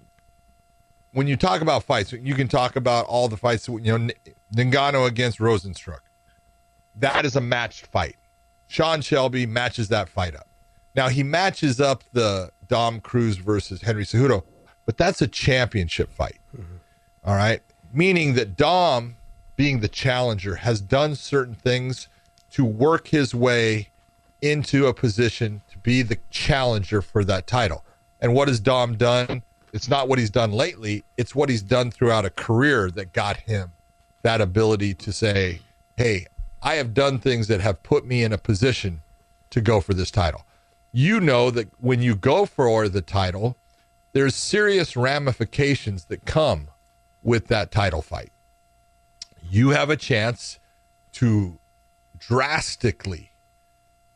when you talk about fights, you can talk about all the fights, Ngannou against Rosenstruik. That is a matched fight. Sean Shelby matches that fight up. Now, he matches up the Dom Cruz versus Henry Cejudo, but that's a championship fight. Mm-hmm. All right? Meaning that Dom, being the challenger, has done certain things to work his way into a position to be the challenger for that title. And what has Dom done? It's not what he's done lately. It's what he's done throughout a career that got him that ability to say, hey, I have done things that have put me in a position to go for this title. You know that when you go for the title, there's serious ramifications that come with that title fight. You have a chance to drastically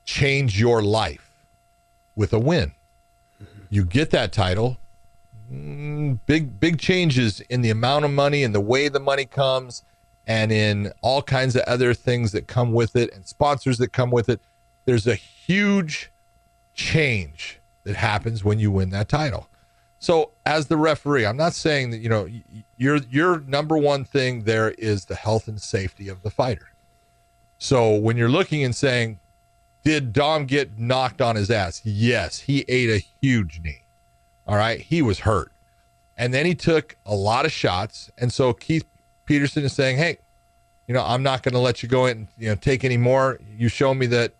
change your life with a win. You get that title, big changes in the amount of money and the way the money comes, and in all kinds of other things that come with it and sponsors that come with it. There's a huge change that happens when you win that title. So as the referee, I'm not saying that, your number one thing there is the health and safety of the fighter. So when you're looking and saying, did Dom get knocked on his ass? Yes, he ate a huge knee. All right, he was hurt. And then he took a lot of shots. And so Keith Peterson is saying, hey, I'm not going to let you go in and take any more. You show me that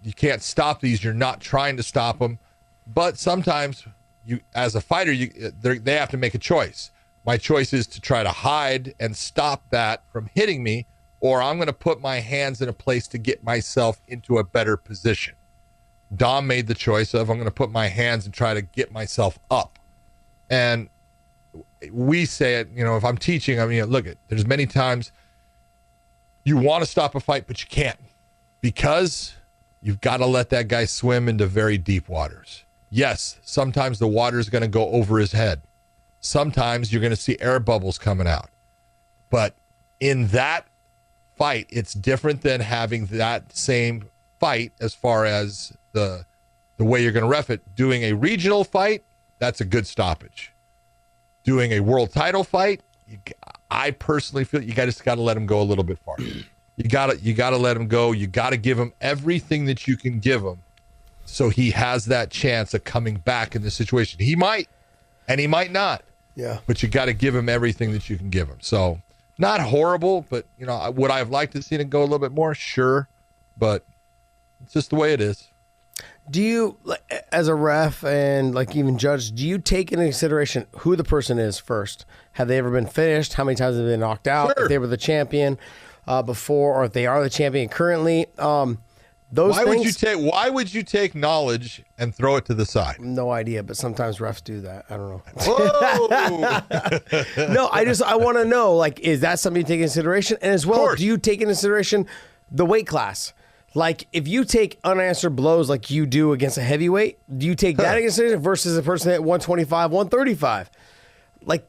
you can't stop these. You're not trying to stop them. But sometimes you, as a fighter, they have to make a choice. My choice is to try to hide and stop that from hitting me, or I'm going to put my hands in a place to get myself into a better position. Dom made the choice of, I'm going to put my hands and try to get myself up. And we say it, if I'm teaching, look, there's many times you want to stop a fight, but you can't, because you've got to let that guy swim into very deep waters. Yes, sometimes the water is going to go over his head. Sometimes you're going to see air bubbles coming out. But in that fight, it's different than having that same fight as far as the way you're going to ref it. Doing a regional fight, that's a good stoppage. Doing a world title fight, I personally feel you just got to let him go a little bit farther. You got to let him go. You got to give him everything that you can give him, so he has that chance of coming back in this situation. He might, and he might not. Yeah. But you got to give him everything that you can give him. So not horrible, but would I have liked to see it go a little bit more? Sure, but it's just the way it is. Do you, as a ref and even judge, do you take into consideration who the person is first? Have they ever been finished? How many times have they been knocked out? Sure. If they were the champion before, or if they are the champion currently? Why would you take knowledge and throw it to the side? No idea, but sometimes refs do that. I don't know. Whoa! No, I want to know, is that something you take into consideration? And as well, do you take into consideration the weight class? If you take unanswered blows like you do against a heavyweight, do you take that into consideration versus a person at 125, 135?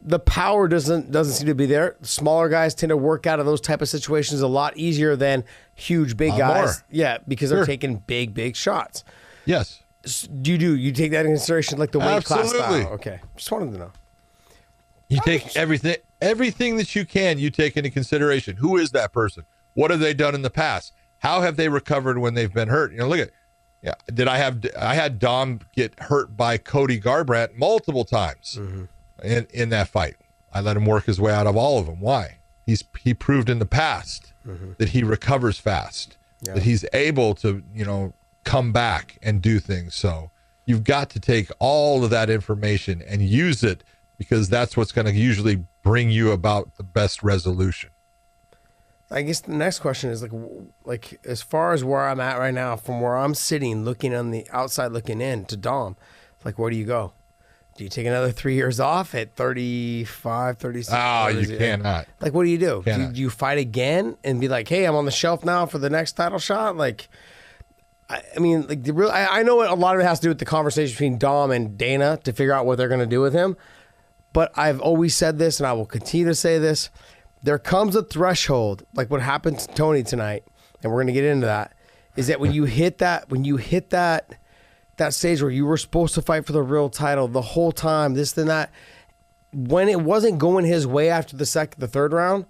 The power doesn't seem to be there. Smaller guys tend to work out of those type of situations a lot easier than huge, big guys. More. Yeah, because they're taking big shots. Yes. You take that into consideration, the weight class Absolutely. style? Okay, just wanted to know. You take everything that you can, you take into consideration. Who is that person? What have they done in the past? How have they recovered when they've been hurt? Look at, I had Dom get hurt by Cody Garbrandt multiple times in that fight. I let him work his way out of all of them. Why? He proved in the past that he recovers fast, that he's able to, come back and do things. So You've got to take all of that information and use it, because that's what's going to usually bring you about the best resolution. I guess the next question is like as far as where I'm at right now, from where I'm sitting, looking on the outside, looking in to Dom, like, where do you go? Do you take another 3 years off at 35, 36? Oh, you cannot. Like, what do you do? Cannot. Do you fight again and be like, hey, I'm on the shelf now for the next title shot? Like, I mean, like, I know a lot of it has to do with the conversation between Dom and Dana to figure out what they're going to do with him. But I've always said this, and I will continue to say this. There comes a threshold, like what happened to Tony tonight, and we're going to get into that, is that when you hit that stage where you were supposed to fight for the real title the whole time, this and that, when it wasn't going his way after the third round,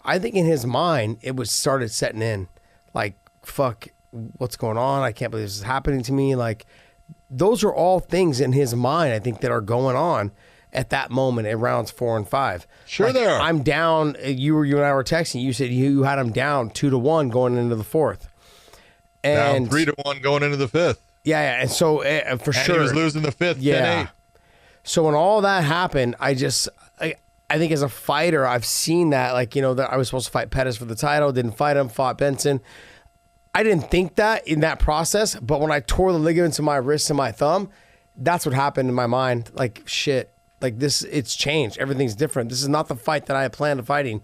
I think in his mind, it was started setting in. Like, fuck, what's going on? I can't believe this is happening to me. Like, those are all things in his mind, I think, that are going on at that moment in rounds 4 and 5. Sure, like, there are. I'm down. You and I were texting. You said you had him down 2-1 going into the 4th, and down 3-1 going into the 5th. Yeah, and so for sure he was losing the 5th. Yeah. 10-8. So when all that happened, I think as a fighter, I've seen that. Like, you know, that I was supposed to fight Pettis for the title, didn't fight him, fought Benson. I didn't think that in that process, but when I tore the ligaments in my wrist and my thumb, that's what happened in my mind. Like, shit. Like, this, it's changed. Everything's different. This is not the fight that I had planned on fighting.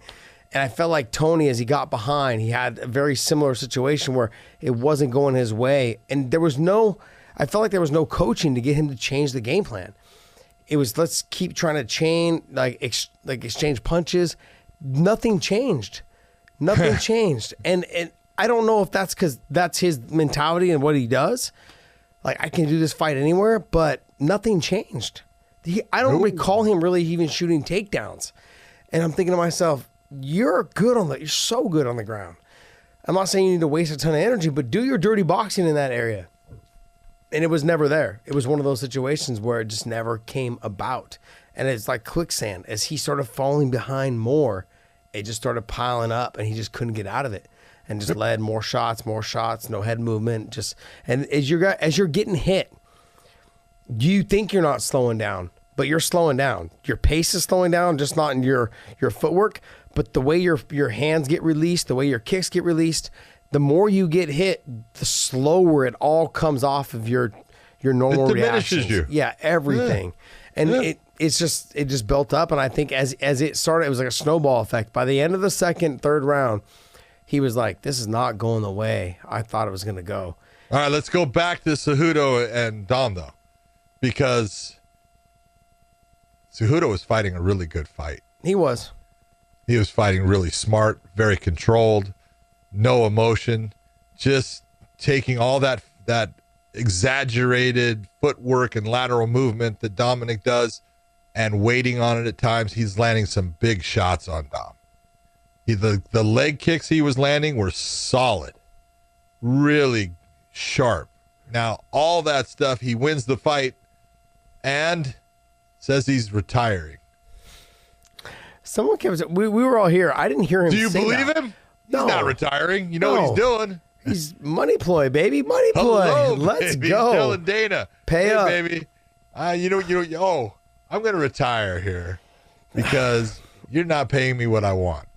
And I felt like Tony, as he got behind, he had a very similar situation where it wasn't going his way. And I felt like there was no coaching to get him to change the game plan. It was, let's keep trying to exchange punches. Nothing changed. Nothing changed. And I don't know if that's because that's his mentality and what he does. Like, I can do this fight anywhere, but nothing changed. I don't recall him really even shooting takedowns. And I'm thinking to myself, you're so good on the ground. I'm not saying you need to waste a ton of energy, but do your dirty boxing in that area. And it was never there. It was one of those situations where it just never came about. And it's like quicksand. As he started falling behind more, it just started piling up, and he just couldn't get out of it. And just led more shots, no head movement. And as you're getting hit, you think you're not slowing down, but you're slowing down. Your pace is slowing down, just not in your footwork, but the way your hands get released, the way your kicks get released, the more you get hit, the slower it all comes off of your normal reactions. You. Yeah, everything. Yeah. And it just built up, and I think as it started, it was like a snowball effect. By the end of the third round, he was like, this is not going the way I thought it was going to go. All right, let's go back to Cejudo and Dom, though. Because Cejudo was fighting a really good fight. He was fighting really smart, very controlled, no emotion, just taking all that exaggerated footwork and lateral movement that Dominick does and waiting on it at times. He's landing some big shots on Dom. The leg kicks he was landing were solid, really sharp. Now, all that stuff, he wins the fight and says he's retiring. Someone kept. We were all here. I didn't hear him. Do you say believe that. him? No. He's not retiring. You know what he's doing. He's money ploy, baby. Money ploy. Hello, Let's baby. go. He's telling Dana, Pay hey, up, baby. I'm going to retire here because you're not paying me what I want.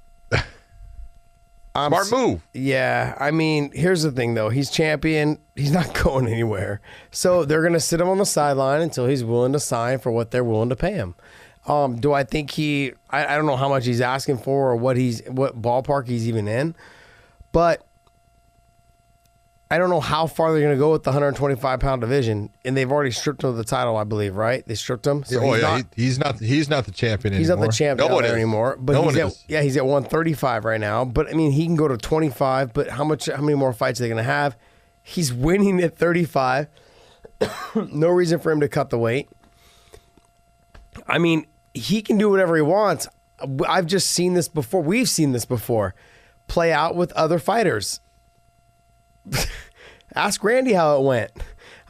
Smart move. Yeah, I mean, here's the thing, though. He's champion. He's not going anywhere. So they're going to sit him on the sideline until he's willing to sign for what they're willing to pay him. Do I think I don't know how much he's asking for or what ballpark he's even in, but I don't know how far they're going to go with the 125-pound division, and they've already stripped him of the title, I believe, right? They stripped him. So he's not the champion anymore. He's not the champion no there anymore. But he's at 135 right now. But I mean, he can go to 25. But how many more fights are they going to have? He's winning at 35. No reason for him to cut the weight. I mean, he can do whatever he wants. I've just seen this before. We've seen this before play out with other fighters. Ask Randy how it went.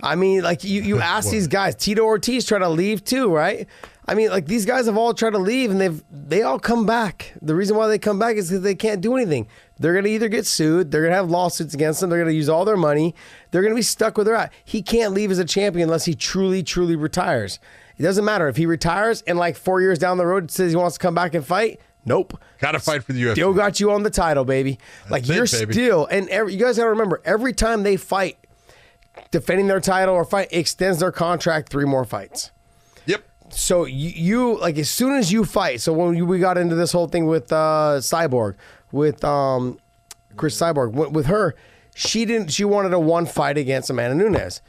I mean, like you ask these guys. Tito Ortiz tried to leave too, right? I mean, like these guys have all tried to leave and they all come back. The reason why they come back is because they can't do anything. They're going to either get sued, they're going to have lawsuits against them, they're going to use all their money, they're going to be stuck where they're at. He can't leave as a champion unless he truly, truly retires. It doesn't matter if he retires and like 4 years down the road says he wants to come back and fight. Nope. Got to fight for the UFC. Still got you on the title, baby. That's you're baby. still, and you guys got to remember, every time they fight, defending their title or fight, extends their contract 3 more fights. Yep. So you like as soon as you fight. So when we got into this whole thing with Cyborg, with Chris Cyborg, with her, she wanted a 1 fight against Amanda Nunes.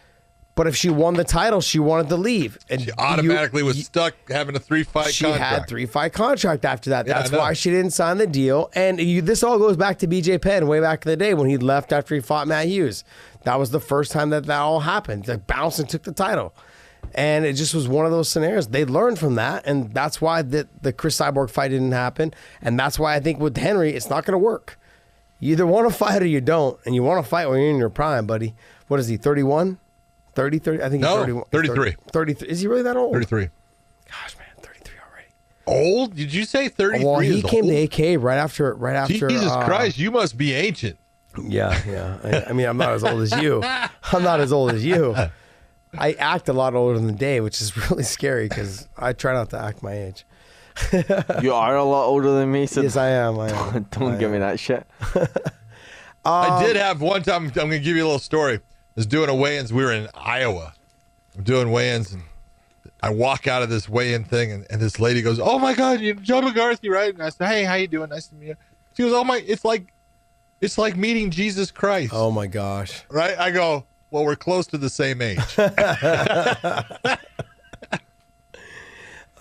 But if she won the title, she wanted to leave. And she automatically was stuck having a 3-fight contract. She had 3-fight contract after that. Yeah, That's why she didn't sign the deal. And this all goes back to BJ Penn way back in the day when he left after he fought Matt Hughes. That was the first time that all happened. Like bounced and took the title. And it just was one of those scenarios. They learned from that, and that's why the Chris Cyborg fight didn't happen. And that's why I think with Henry, it's not going to work. You either want to fight or you don't. And you want to fight when you're in your prime, buddy. What is he, 31? 30? I think he's 31. 33. 33. Is he really that old? 33. Gosh, man, 33 already. Old? Did you say 33? Well, he came old? to AK right after. Jesus Christ, you must be ancient. Yeah. I mean, I'm not as old as you. I act a lot older than Dave, which is really scary because I try not to act my age. You are a lot older than me, so yes, I am. Don't give me that shit. I did have one time. I'm going to give you a little story. I was doing a weigh-ins. We were in Iowa. I'm doing weigh-ins, and I walk out of this weigh-in thing, and this lady goes, "Oh my God, you're Joe McCarthy, right?" And I said, "Hey, how you doing? Nice to meet you." She goes, "Oh my, it's like meeting Jesus Christ." Oh my gosh! Right? I go, "Well, we're close to the same age."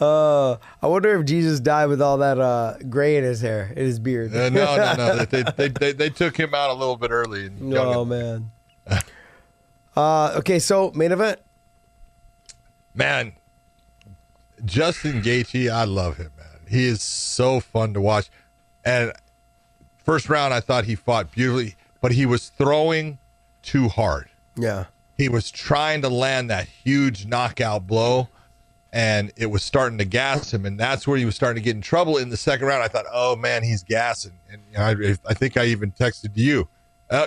I wonder if Jesus died with all that gray in his hair, in his beard. No. They took him out a little bit early. Oh man. Okay, so main event. Man, Justin Gaethje, I love him, man. He is so fun to watch. And first round, I thought he fought beautifully, but he was throwing too hard. Yeah. He was trying to land that huge knockout blow, and it was starting to gas him, and that's where he was starting to get in trouble in the second round. I thought, oh, man, he's gassing. And I think I even texted you.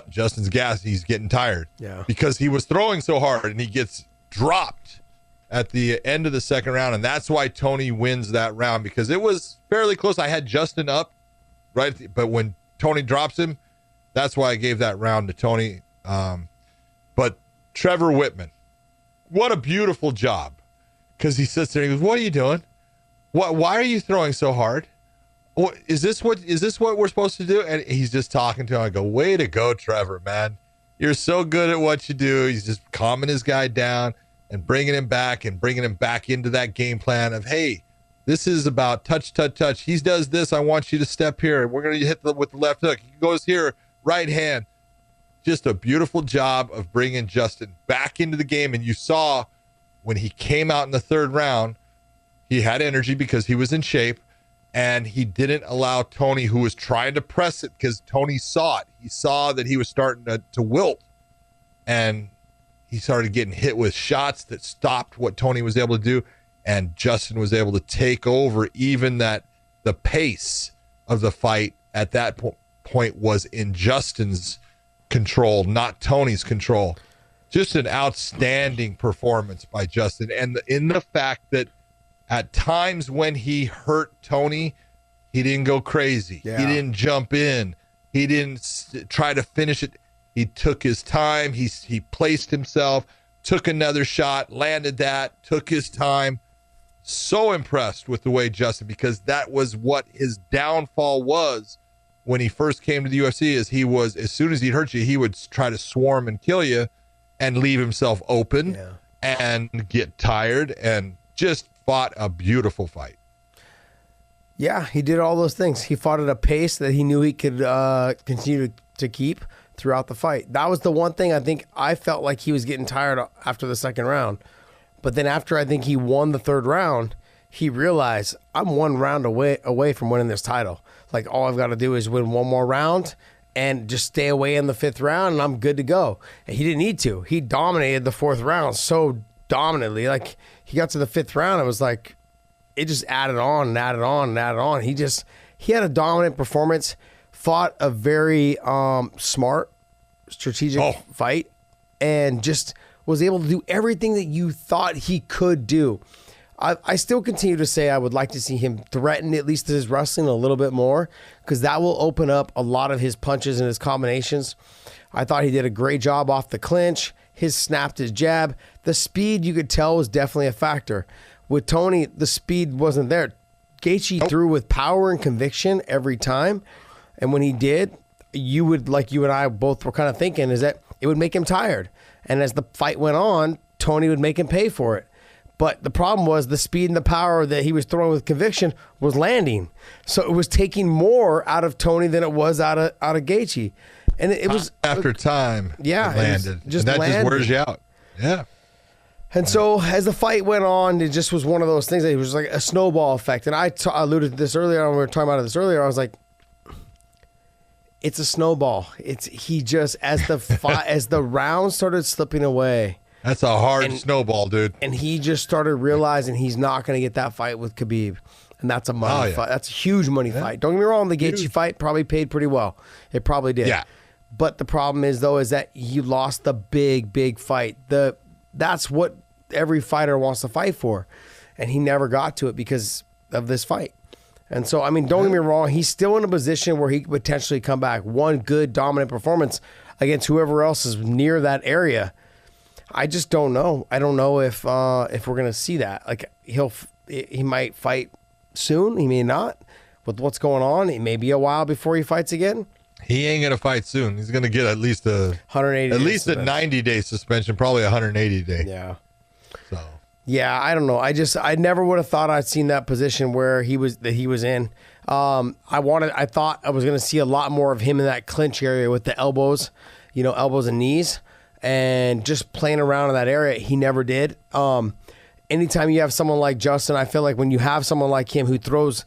Justin's gassed. He's getting tired. Yeah. Because he was throwing so hard, and he gets dropped at the end of the second round, and that's why Tony wins that round, because it was fairly close. I had Justin up, right? But when Tony drops him, that's why I gave that round to Tony. But Trevor Whitman, what a beautiful job. Because he sits there and he goes, "What are you doing? Why are you throwing so hard? Is this what we're supposed to do?" And he's just talking to him. I go, "Way to go, Trevor, man. You're so good at what you do." He's just calming his guy down and bringing him back into that game plan of, hey, this is about touch. He does this. I want you to step here. We're going to hit with the left hook. He goes here, right hand. Just a beautiful job of bringing Justin back into the game. And you saw when he came out in the third round, he had energy because he was in shape, and he didn't allow Tony, who was trying to press it, because Tony saw it. He saw that he was starting to wilt, and he started getting hit with shots that stopped what Tony was able to do, and Justin was able to take over. Even that the pace of the fight at that point was in Justin's control, not Tony's control. Just an outstanding performance by Justin. And in the fact that at times when he hurt Tony, he didn't go crazy. Yeah. He didn't jump in. He didn't try to finish it. He took his time. He placed himself, took another shot, landed that, took his time. So impressed with the way Justin, because that was what his downfall was when he first came to the UFC, is he was, as soon as he hurt you, he would try to swarm and kill you and leave himself open and get tired, and just fought a beautiful fight. Yeah, he did all those things. He fought at a pace that he knew he could continue to keep throughout the fight. That was the one thing I think I felt like he was getting tired after the second round. But then after I think he won the third round, he realized, I'm one round away from winning this title. Like, all I've got to do is win one more round and just stay away in the fifth round, and I'm good to go. And he didn't need to. He dominated the fourth round so dominantly. Like, he got to the fifth round, it was like, it just added on and added on and added on. He had a dominant performance fought a very smart, strategic fight, and just was able to do everything that you thought he could do. I still continue to say I would like to see him threaten at least his wrestling a little bit more, because that will open up a lot of his punches and his combinations. I thought he did a great job off the clinch. His snapped his jab. The speed, you could tell, was definitely a factor. With Tony, the speed wasn't there. Gaethje threw with power and conviction every time. And when he did, you would, like you and I both were kind of thinking, is that it would make him tired. And as the fight went on, Tony would make him pay for it. But the problem was the speed and the power that he was throwing with conviction was landing. So it was taking more out of Tony than it was out of Gaethje. And it was after time. Yeah, it landed. Just and that landed. just wears you out. Yeah. And so as the fight went on, it just was one of those things that it was like a snowball effect. And I alluded to this earlier when we were talking about this earlier. I was like, it's a snowball. He just as the round started slipping away. That's a hard snowball, dude. And he just started realizing he's not going to get that fight with Khabib. And that's a money fight. That's a huge money fight. Don't get me wrong, the Gaethje fight probably paid pretty well. It probably did. Yeah. But the problem is, though, is that he lost the big fight. That's what every fighter wants to fight for. And he never got to it because of this fight. And so, I mean, don't get me wrong, he's still in a position where he could potentially come back. One good dominant performance against whoever else is near that area. I just don't know. I don't know if we're gonna see that. Like he might fight soon. He may not. With what's going on, it may be a while before he fights again. He ain't gonna fight soon. He's gonna get at least a 180. At least a 90-day suspension, probably 180-day. Yeah. So. Yeah, I don't know. I never would have thought I'd seen that position where he was in. I thought I was gonna see a lot more of him in that clinch area with the elbows, elbows and knees. And just playing around in that area, he never did. Anytime you have someone like Justin, I feel like when you have someone like him who throws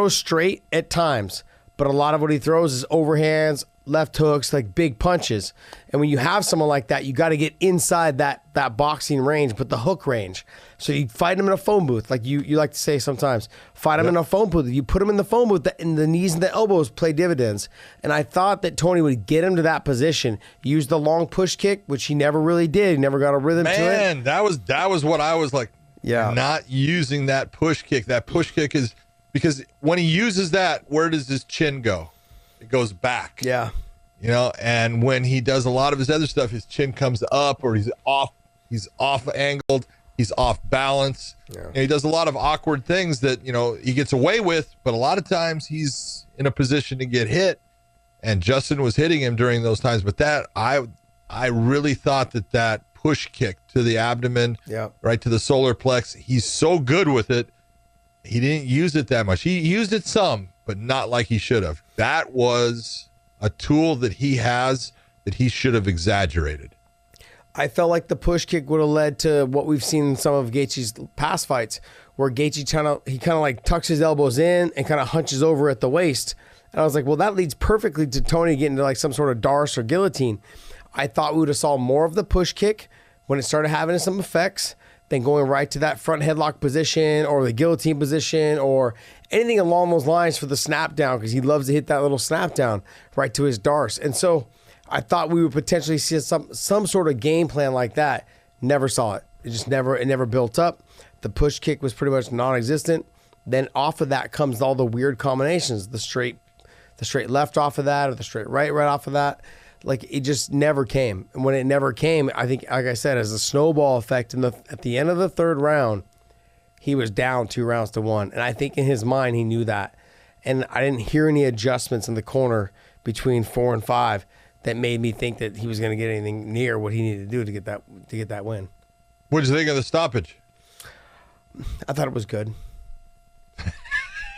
straight at times, but a lot of what he throws is overhands, left hooks, like big punches. And when you have someone like that, you got to get inside that boxing range, but the hook range. So you fight him in a phone booth, like you like to say sometimes. Fight him in a phone booth. You put him in the phone booth, and the knees and the elbows play dividends. And I thought that Tony would get him to that position, use the long push kick, which he never really did. He never got a rhythm to it. Man, that was what I was like. Yeah. Not using that push kick. That push kick is because when he uses that, where does his chin go? It goes back. Yeah. And when he does a lot of his other stuff, his chin comes up, or he's off angled, he's off balance. Yeah. And he does a lot of awkward things that, he gets away with, but a lot of times he's in a position to get hit. And Justin was hitting him during those times. But that I really thought that push kick to the abdomen, right to the solar plex, he's so good with it. He didn't use it that much. He used it some, but not like he should have. That was a tool that he has that he should have exaggerated. I felt like the push kick would have led to what we've seen in some of Gaethje's past fights, where Gaethje kind of like tucks his elbows in and kind of hunches over at the waist. And I was like, well, that leads perfectly to Tony getting to like some sort of darce or guillotine. I thought we would have saw more of the push kick when it started having some effects, than going right to that front headlock position or the guillotine position or anything along those lines for the snap down, because he loves to hit that little snap down right to his darce. And so I thought we would potentially see some sort of game plan like that. Never saw it. It never built up. The push kick was pretty much non-existent. Then off of that comes all the weird combinations, the straight left off of that, or the straight right off of that. Like, it just never came. And when it never came, I think, like I said, as a snowball effect, at the end of the third round, he was down 2-1. And I think in his mind, he knew that. And I didn't hear any adjustments in the corner between 4 and 5 that made me think that he was going to get anything near what he needed to do to get that win. What did you think of the stoppage? I thought it was good.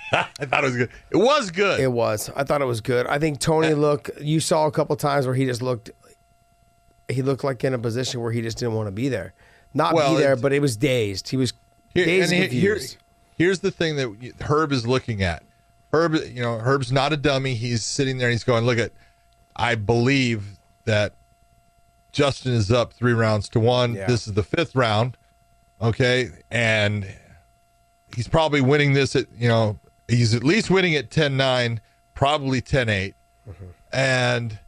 I thought it was good. It was good. It was. I thought it was good. I think Tony you saw a couple times where he looked like in a position where he just didn't want to be there. But it was dazed. He was dazed and confused. Here's the thing that Herb is looking at. Herb's not a dummy. He's sitting there and he's going, look at, I believe that Justin is up 3-1. Yeah. This is the 5th round. Okay. And he's probably winning this at, he's at least winning at 10-9, probably 10-8. And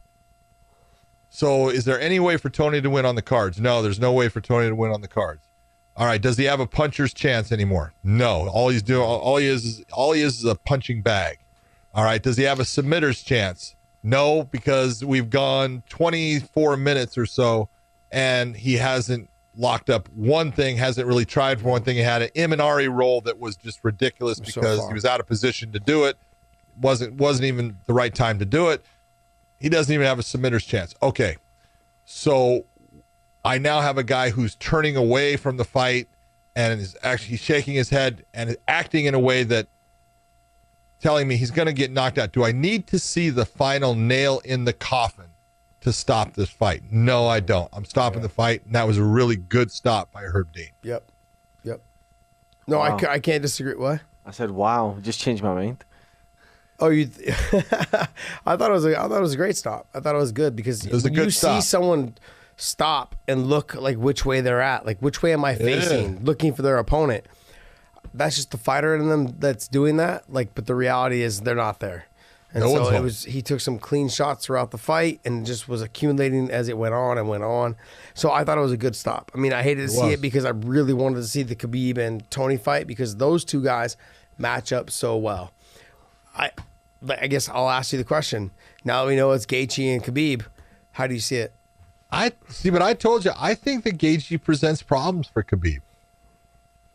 so is there any way for Tony to win on the cards? No, there's no way for Tony to win on the cards. All right, does he have a puncher's chance anymore? No. All he is a punching bag. All right, does he have a submitter's chance? No, because we've gone 24 minutes or so and he hasn't locked up one thing, hasn't really tried for one thing. He had an Imanari roll that was just ridiculous because he was out of position to do it. Wasn't even the right time to do it. He doesn't even have a submitter's chance. Okay, so I now have a guy who's turning away from the fight and is actually shaking his head and acting in a way that telling me he's going to get knocked out. Do I need to see the final nail in the coffin to stop this fight? No, I don't. I'm stopping the fight, and that was a really good stop by Herb Dean. Yep. No, wow. I can't disagree. What? I said, wow, just changed my mind. Oh, I thought it was a great stop. I thought it was good because when you see someone stop and look like which way they're at, like which way am I facing, looking for their opponent. That's just the fighter in them that's doing that. Like, but the reality is they're not there. And so he took some clean shots throughout the fight and just was accumulating as it went on and went on. So I thought it was a good stop. I mean, I hated to see it because I really wanted to see the Khabib and Tony fight because those two guys match up so well. I guess I'll ask you the question. Now that we know it's Gaethje and Khabib, how do you see it? I see, but I told you, I think that Gaethje presents problems for Khabib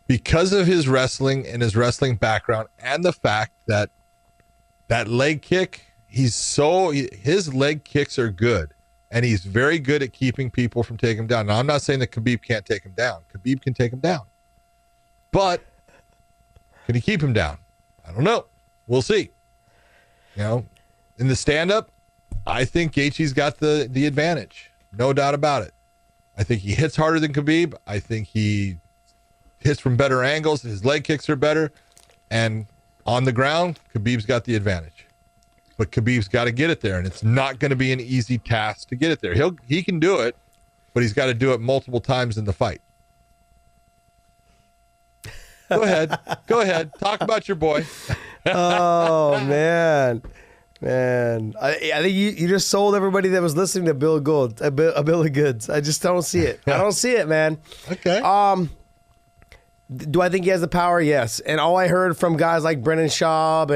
because of his wrestling and his wrestling background and the fact that leg kick, his leg kicks are good and he's very good at keeping people from taking him down. Now, I'm not saying that Khabib can't take him down. Khabib can take him down. But can he keep him down? I don't know. We'll see. You know, in the stand-up, I think Gaethje's got the advantage. No doubt about it. I think he hits harder than Khabib. I think he hits from better angles. His leg kicks are better. And on the ground, Khabib's got the advantage. But Khabib's got to get it there, and it's not going to be an easy task to get it there. He can do it, but he's got to do it multiple times in the fight. Go ahead. Talk about your boy. Oh, man. I think you just sold everybody that was listening to a bill of goods. I just don't see it. I don't see it, man. Okay. Do I think he has the power? Yes. And all I heard from guys like Brendan Schaub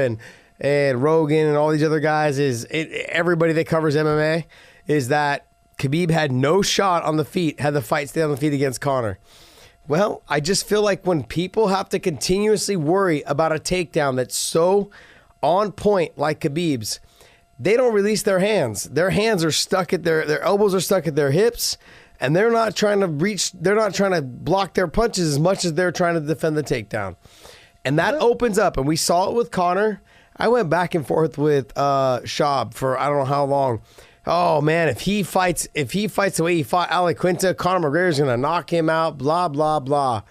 and Rogan and all these other guys is everybody that covers MMA is that Khabib had no shot on the feet had the fight stayed on the feet against Conor. Well, I just feel like when people have to continuously worry about a takedown that's so on point like Khabib's, they don't release their hands. Their hands are stuck at their elbows are stuck at their hips, and they're not trying to block their punches as much as they're trying to defend the takedown. And that opens up, and we saw it with Conor. I went back and forth with Schaub for I don't know how long. Oh man, if he fights the way he fought Ali Quinta, Conor McGregor's gonna knock him out, blah, blah, blah.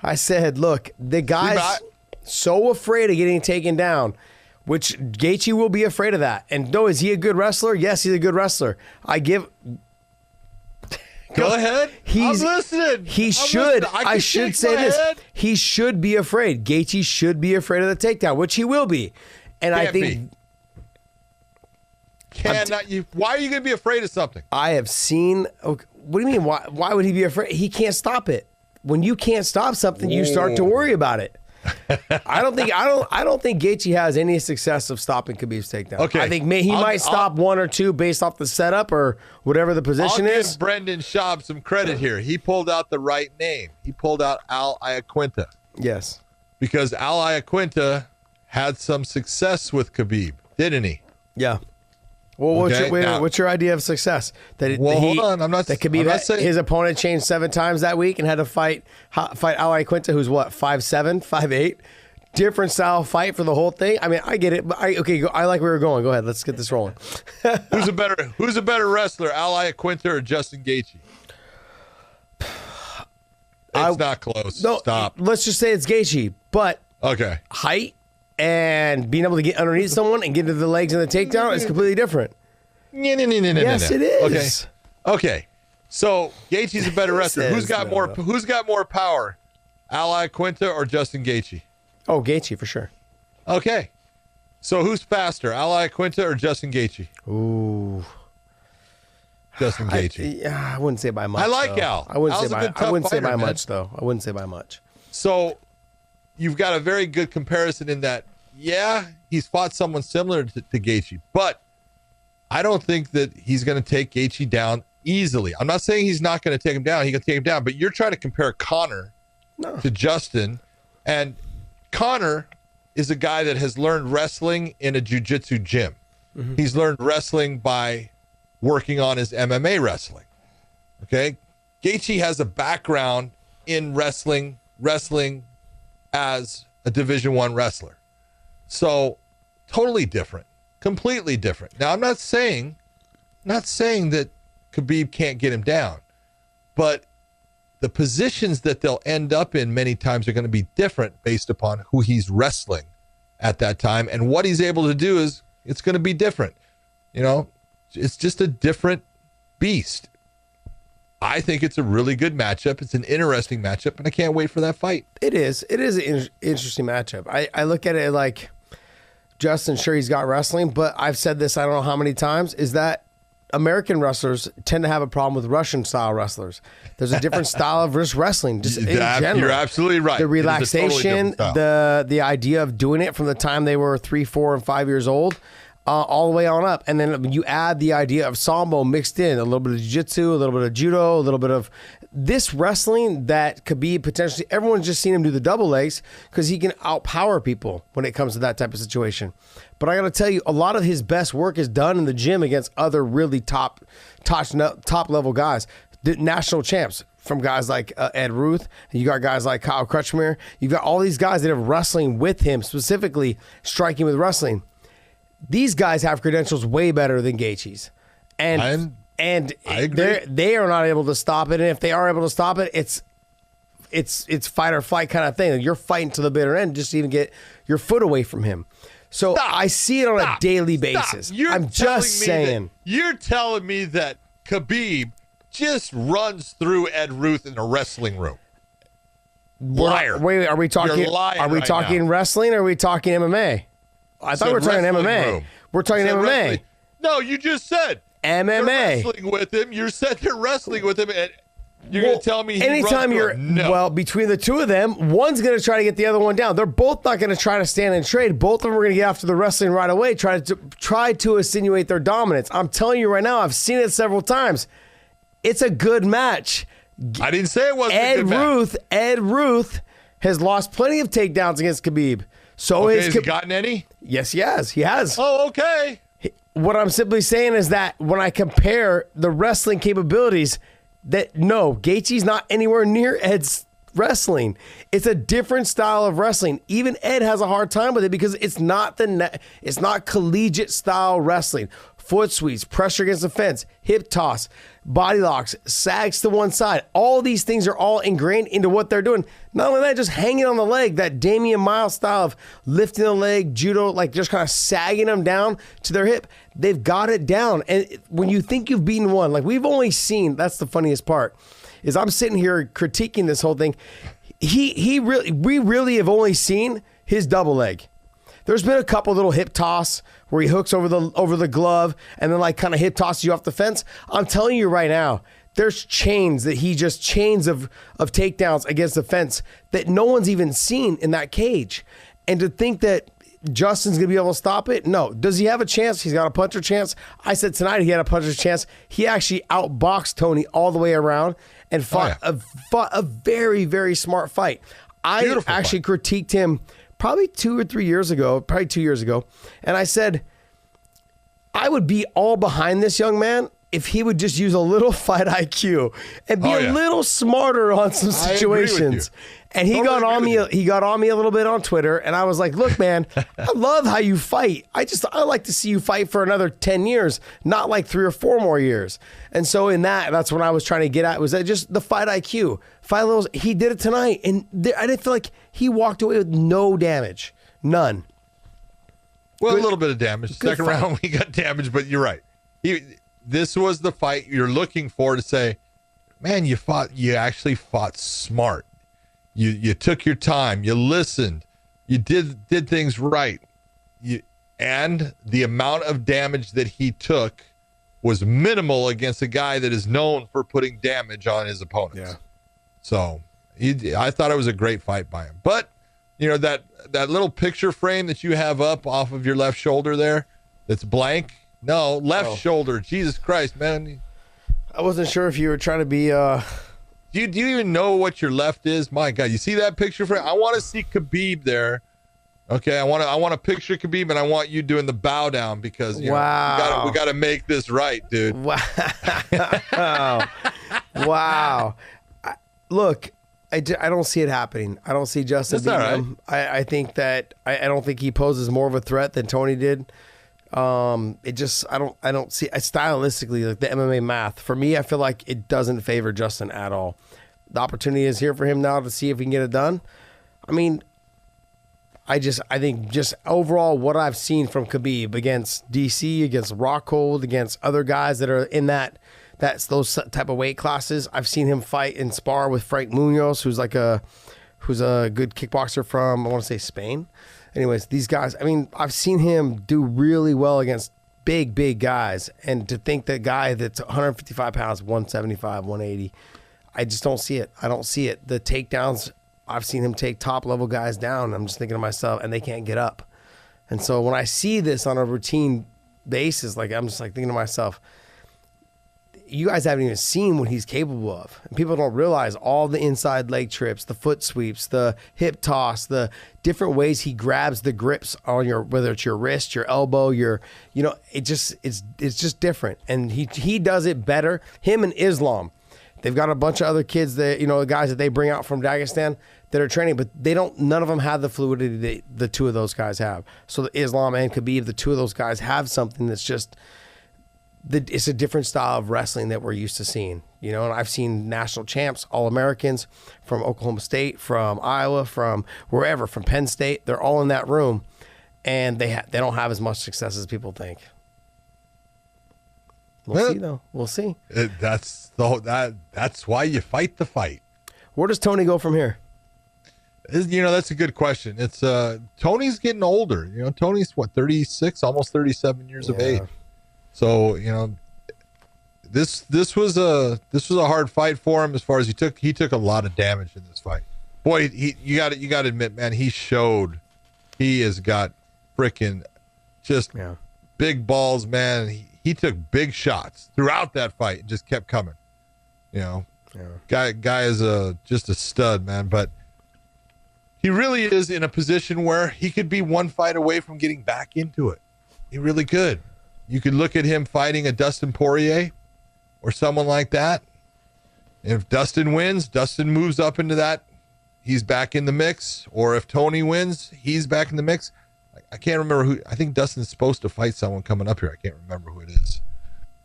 I said, look, the guy's so afraid of getting taken down, which Gaethje will be afraid of that. And no, is he a good wrestler? Yes, he's a good wrestler. Go ahead. I'm listening. He should. I should say this. He should be afraid. Gaethje should be afraid of the takedown, which he will be. And I think. Why are you going to be afraid of something? I have seen. Okay, what do you mean? Why would he be afraid? He can't stop it. When you can't stop something, you start to worry about it. I don't think Gaethje has any success of stopping Khabib's takedown. Okay. I think he might stop one or two based off the setup or whatever the position is. I'll give Brendan Schaub some credit here. He pulled out the right name. He pulled out Al Iaquinta. Yes. Because Al Iaquinta had some success with Khabib, didn't he? Yeah. Well, what's your idea of success? Hold on. Khabib his opponent changed 7 times that week and had to fight Al Iaquinta, who's what, 5'7", 5'8", different style fight for the whole thing. I mean, I get it, but I like where we're going. Go ahead, let's get this rolling. Who's a better wrestler, Al Iaquinta or Justin Gaethje? It's not close. No, stop. Let's just say it's Gaethje, but height and being able to get underneath someone and get into the legs and the takedown is completely different. Yes, it is. Okay. So Gaethje's a better wrestler. Who's got more power? Al Iaquinta or Justin Gaethje? Oh, Gaethje for sure. Okay. So who's faster, Ally Quinta or Justin Gaethje? Ooh. Justin Gaethje. I wouldn't say by much. I like though. Al. I wouldn't Al's say a by. good, I tough wouldn't say fighter, by man. much though. I wouldn't say by much. So you've got a very good comparison in that, yeah, he's fought someone similar to Gaethje, but I don't think that he's going to take Gaethje down easily. I'm not saying he's not going to take him down. He can take him down, but you're trying to compare Conor to Justin, and Conor is a guy that has learned wrestling in a jiu-jitsu gym. Mm-hmm. He's learned wrestling by working on his MMA wrestling. Okay? Gaethje has a background in wrestling as a Division I wrestler. So totally different, completely different. Now, I'm not saying that Khabib can't get him down, but the positions that they'll end up in many times are going to be different based upon who he's wrestling at that time, and what he's able to do is it's going to be different. You know, it's just a different beast. I think it's a really good matchup. It's an interesting matchup, and I can't wait for that fight. It is. It is an interesting matchup. I look at it like Justin, sure, he's got wrestling, but I've said this I don't know how many times, is that American wrestlers tend to have a problem with Russian-style wrestlers. There's a different style of just wrestling, just in general. You're absolutely right. The relaxation, the idea of doing it from the time they were 3, 4, and 5 years old, all the way on up. And then you add the idea of sambo mixed in, a little bit of jiu-jitsu, a little bit of judo, a little bit of this wrestling that could be potentially, everyone's just seen him do the double legs because he can outpower people when it comes to that type of situation. But I got to tell you, a lot of his best work is done in the gym against other really top level guys, the national champs, from guys like Ed Ruth. You got guys like Kyle Crutchmere. You've got all these guys that are wrestling with him, specifically striking with wrestling. These guys have credentials way better than Gaethje's, and I agree. they are not able to stop it. And if they are able to stop it, it's fight or flight kind of thing. You're fighting to the bitter end just to even get your foot away from him. So I see it on a daily basis. I'm just saying. You're telling me that Khabib just runs through Ed Ruth in a wrestling room. Liar. Wait, are we talking? Are we talking wrestling or are we talking MMA? I thought we were talking MMA. We're talking MMA. Wrestling. No, you just said MMA. They're wrestling with him. You said they're wrestling with him, and you're going to tell me anytime you're well, between the two of them, one's going to try to get the other one down. They're both not going to try to stand and trade. Both of them are going to get after the wrestling right away. Try to insinuate their dominance. I'm telling you right now, I've seen it several times. It's a good match. I didn't say it wasn't a good match. Ed Ruth has lost plenty of takedowns against Khabib. So has he gotten any? Yes, he has. He has. Oh, okay. What I'm simply saying is that when I compare the wrestling capabilities, that no, Gaethje's not anywhere near Ed's wrestling. It's a different style of wrestling. Even Ed has a hard time with it because it's not it's not collegiate style wrestling. Foot sweeps, pressure against the fence, hip toss, body locks, sags to one side. All these things are all ingrained into what they're doing. Not only that, just hanging on the leg, that Damian Miles style of lifting the leg, judo, like just kind of sagging them down to their hip. They've got it down. And when you think you've beaten one, like we've only seen, that's the funniest part, is I'm sitting here critiquing this whole thing. We really have only seen his double leg. There's been a couple little hip toss where he hooks over the glove and then like kind of hip tosses you off the fence. I'm telling you right now, there's chains of takedowns against the fence that no one's even seen in that cage. And to think that Justin's going to be able to stop it? No. Does he have a chance? He's got a puncher chance. I said tonight he had a puncher chance. He actually outboxed Tony all the way around and fought a very, very smart fight. I actually critiqued him probably 2 years ago, and I said, I would be all behind this young man if he would just use a little fight IQ and be a little smarter on some situations. And he got on me a little bit on Twitter, and I was like, look, man, I love how you fight. I like to see you fight for another 10 years, not like 3 or 4 more years. And so that's what I was trying to get at, was that just the fight IQ. He did it tonight, and I didn't feel like he walked away with no damage. None. Well, a little bit of damage. Second round, we got damage, but you're right. This was the fight you're looking for to say, man, you actually fought smart. You took your time. You listened. You did things right. and the amount of damage that he took was minimal against a guy that is known for putting damage on his opponents. Yeah. So I thought it was a great fight by him. But, that little picture frame that you have up off of your left shoulder there, that's blank. No, left shoulder. Jesus Christ, man. I wasn't sure if you were trying to be. Do you even know what your left is? My God, you see that picture frame? I want to see Khabib there. Okay, I want to picture Khabib, and I want you doing the bow down because we got to make this right, dude. Wow. Wow. Look, I don't see it happening. I don't see Justin beating him. I think that I don't think he poses more of a threat than Tony did. I don't see stylistically, like the MMA math. For me, I feel like it doesn't favor Justin at all. The opportunity is here for him now to see if he can get it done. I mean, I think just overall what I've seen from Khabib against DC, against Rockhold, against other guys that are in those type of weight classes. I've seen him fight and spar with Frank Munoz, who's a good kickboxer from, I want to say, Spain. Anyways, these guys, I mean, I've seen him do really well against big guys. And to think that guy that's 155 pounds, 175, 180, I just don't see it. I don't see it. The takedowns, I've seen him take top-level guys down. I'm just thinking to myself, and they can't get up. And so when I see this on a routine basis, like I'm just like thinking to myself, you guys haven't even seen what he's capable of. And people don't realize all the inside leg trips, the foot sweeps, the hip toss, the different ways he grabs the grips on whether it's your wrist, your elbow, it's just different. And he does it better. Him and Islam, they've got a bunch of other kids that, guys that they bring out from Dagestan that are training, but none of them have the fluidity the two of those guys have. So the Islam and Khabib, the two of those guys have something that's just, it's a different style of wrestling that we're used to seeing, and I've seen national champs, All-Americans from Oklahoma State, from Iowa, from wherever, from Penn State. They're all in that room, and they don't have as much success as people think. We'll see, though. We'll see. That's why you fight the fight. Where does Tony go from here? That's a good question. It's Tony's getting older. Tony's 36, almost 37 years of age. So, this was a hard fight for him as far as he took a lot of damage in this fight. Boy, you got to admit, man, he has got freaking just big balls, man. He took big shots throughout that fight and just kept coming. Guy is just a stud, man, but he really is in a position where he could be one fight away from getting back into it. He really could. You could look at him fighting a Dustin Poirier or someone like that. If Dustin wins, Dustin moves up into that. He's back in the mix. Or if Tony wins, he's back in the mix. I can't remember who. I think Dustin's supposed to fight someone coming up here. I can't remember who it is.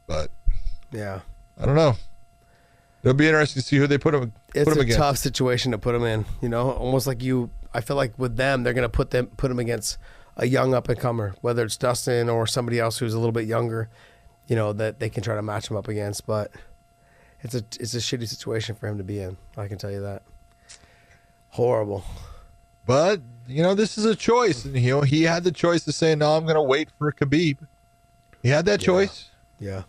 But yeah, I don't know. It'll be interesting to see who they put him against. It's a tough situation to put him in. Almost like I feel like with them, they're going to put him against a young up-and-comer, whether it's Dustin or somebody else who's a little bit younger, that they can try to match him up against. But it's a shitty situation for him to be in. I can tell you that. Horrible. But, this is a choice. And, he had the choice to say, no, I'm going to wait for Khabib. He had that choice. Yeah.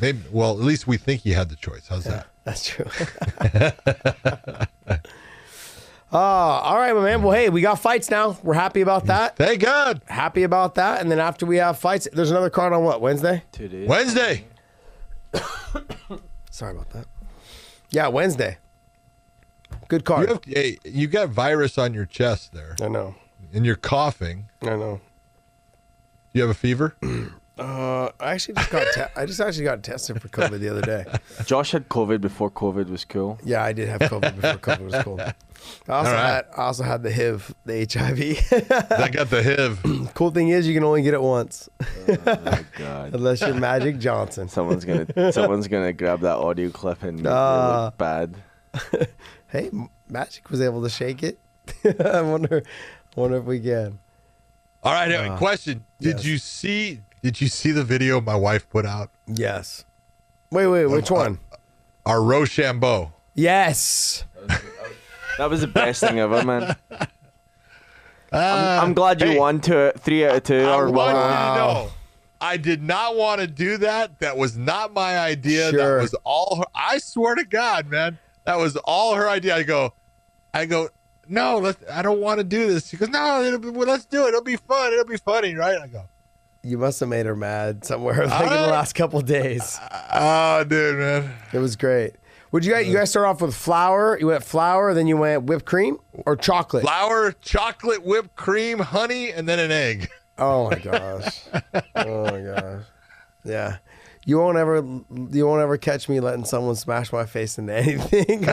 Maybe. Well, at least we think he had the choice. How's that? That's true. All right, my man. Well, hey, we got fights now. We're happy about that. Thank God. Happy about that. And then after we have fights, there's another card on what, Wednesday? 2 days. Wednesday. Sorry about that. Yeah, Wednesday. Good card. You got virus on your chest there. I know. And you're coughing. I know. You have a fever? I actually just got tested for COVID the other day. Josh had COVID before COVID was cool. Yeah, I did have COVID before COVID was cool. I also had the HIV, the HIV. I got the HIV. Cool thing is you can only get it once. Oh my God. Unless you're Magic Johnson. Someone's gonna grab that audio clip and make it look bad. Hey, Magic was able to shake it. I wonder if we can. All right, question. Did you see the video my wife put out? Yes. Wait, which one? Our Rochambeau. Yes. That was the best thing ever, man. I'm glad you won 3 out of 2. I Or want you to Wow. know, I did not want to do that. That was not my idea. Sure. That was all her. I swear to God, man, that was all her idea. I go, no, I don't want to do this. She goes, no, let's do it. It'll be fun. It'll be funny, right? I go, You must have made her mad somewhere like in the last couple days. oh, dude, man. It was great. Would you guys start off with flour? You went flour, then you went whipped cream or chocolate? Flour, chocolate, whipped cream, honey, and then an egg. Oh my gosh. Oh my gosh. Yeah. You won't ever catch me letting someone smash my face into anything.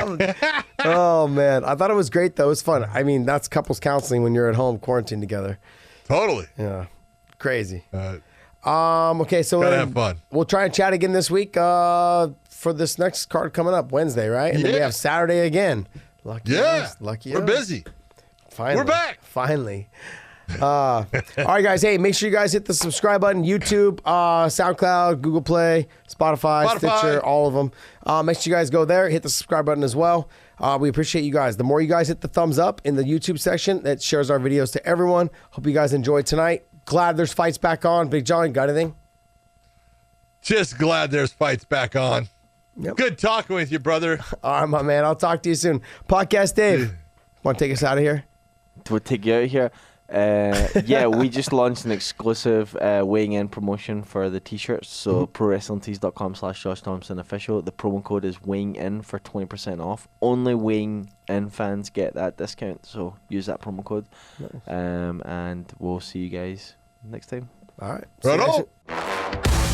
Oh man. I thought it was great though. It was fun. I mean, that's couples counseling when you're at home quarantined together. Totally. Yeah. Crazy. Uh, Okay, so Gotta have fun. We'll try and chat again this week for this next card coming up Wednesday, right? And then we Yeah. have Saturday again. Lucky us. Lucky we're us. busy. Finally. We're back. Finally. All right, guys. Hey, make sure you guys hit the subscribe button. YouTube, SoundCloud, Google Play, Spotify, Stitcher, all of them. Make sure you guys go there. Hit the subscribe button as well. We appreciate you guys. The more you guys hit the thumbs up in the YouTube section, that shares our videos to everyone. Hope you guys enjoyed tonight. Glad there's fights back on. Big John, got anything? Just glad there's fights back on. Yep. Good talking with you, brother. All right, my man. I'll talk to you soon. Podcast Dave, want to take us out of here? To take you out of here. Yeah, we just launched an exclusive weighing in promotion for the t-shirts. So prowrestlingtees.com/Josh Thompson official. The promo code is weighing in for 20% off. Only weighing in fans get that discount. So use that promo code. Nice. And we'll see you guys next time. All right. Right See you on. next-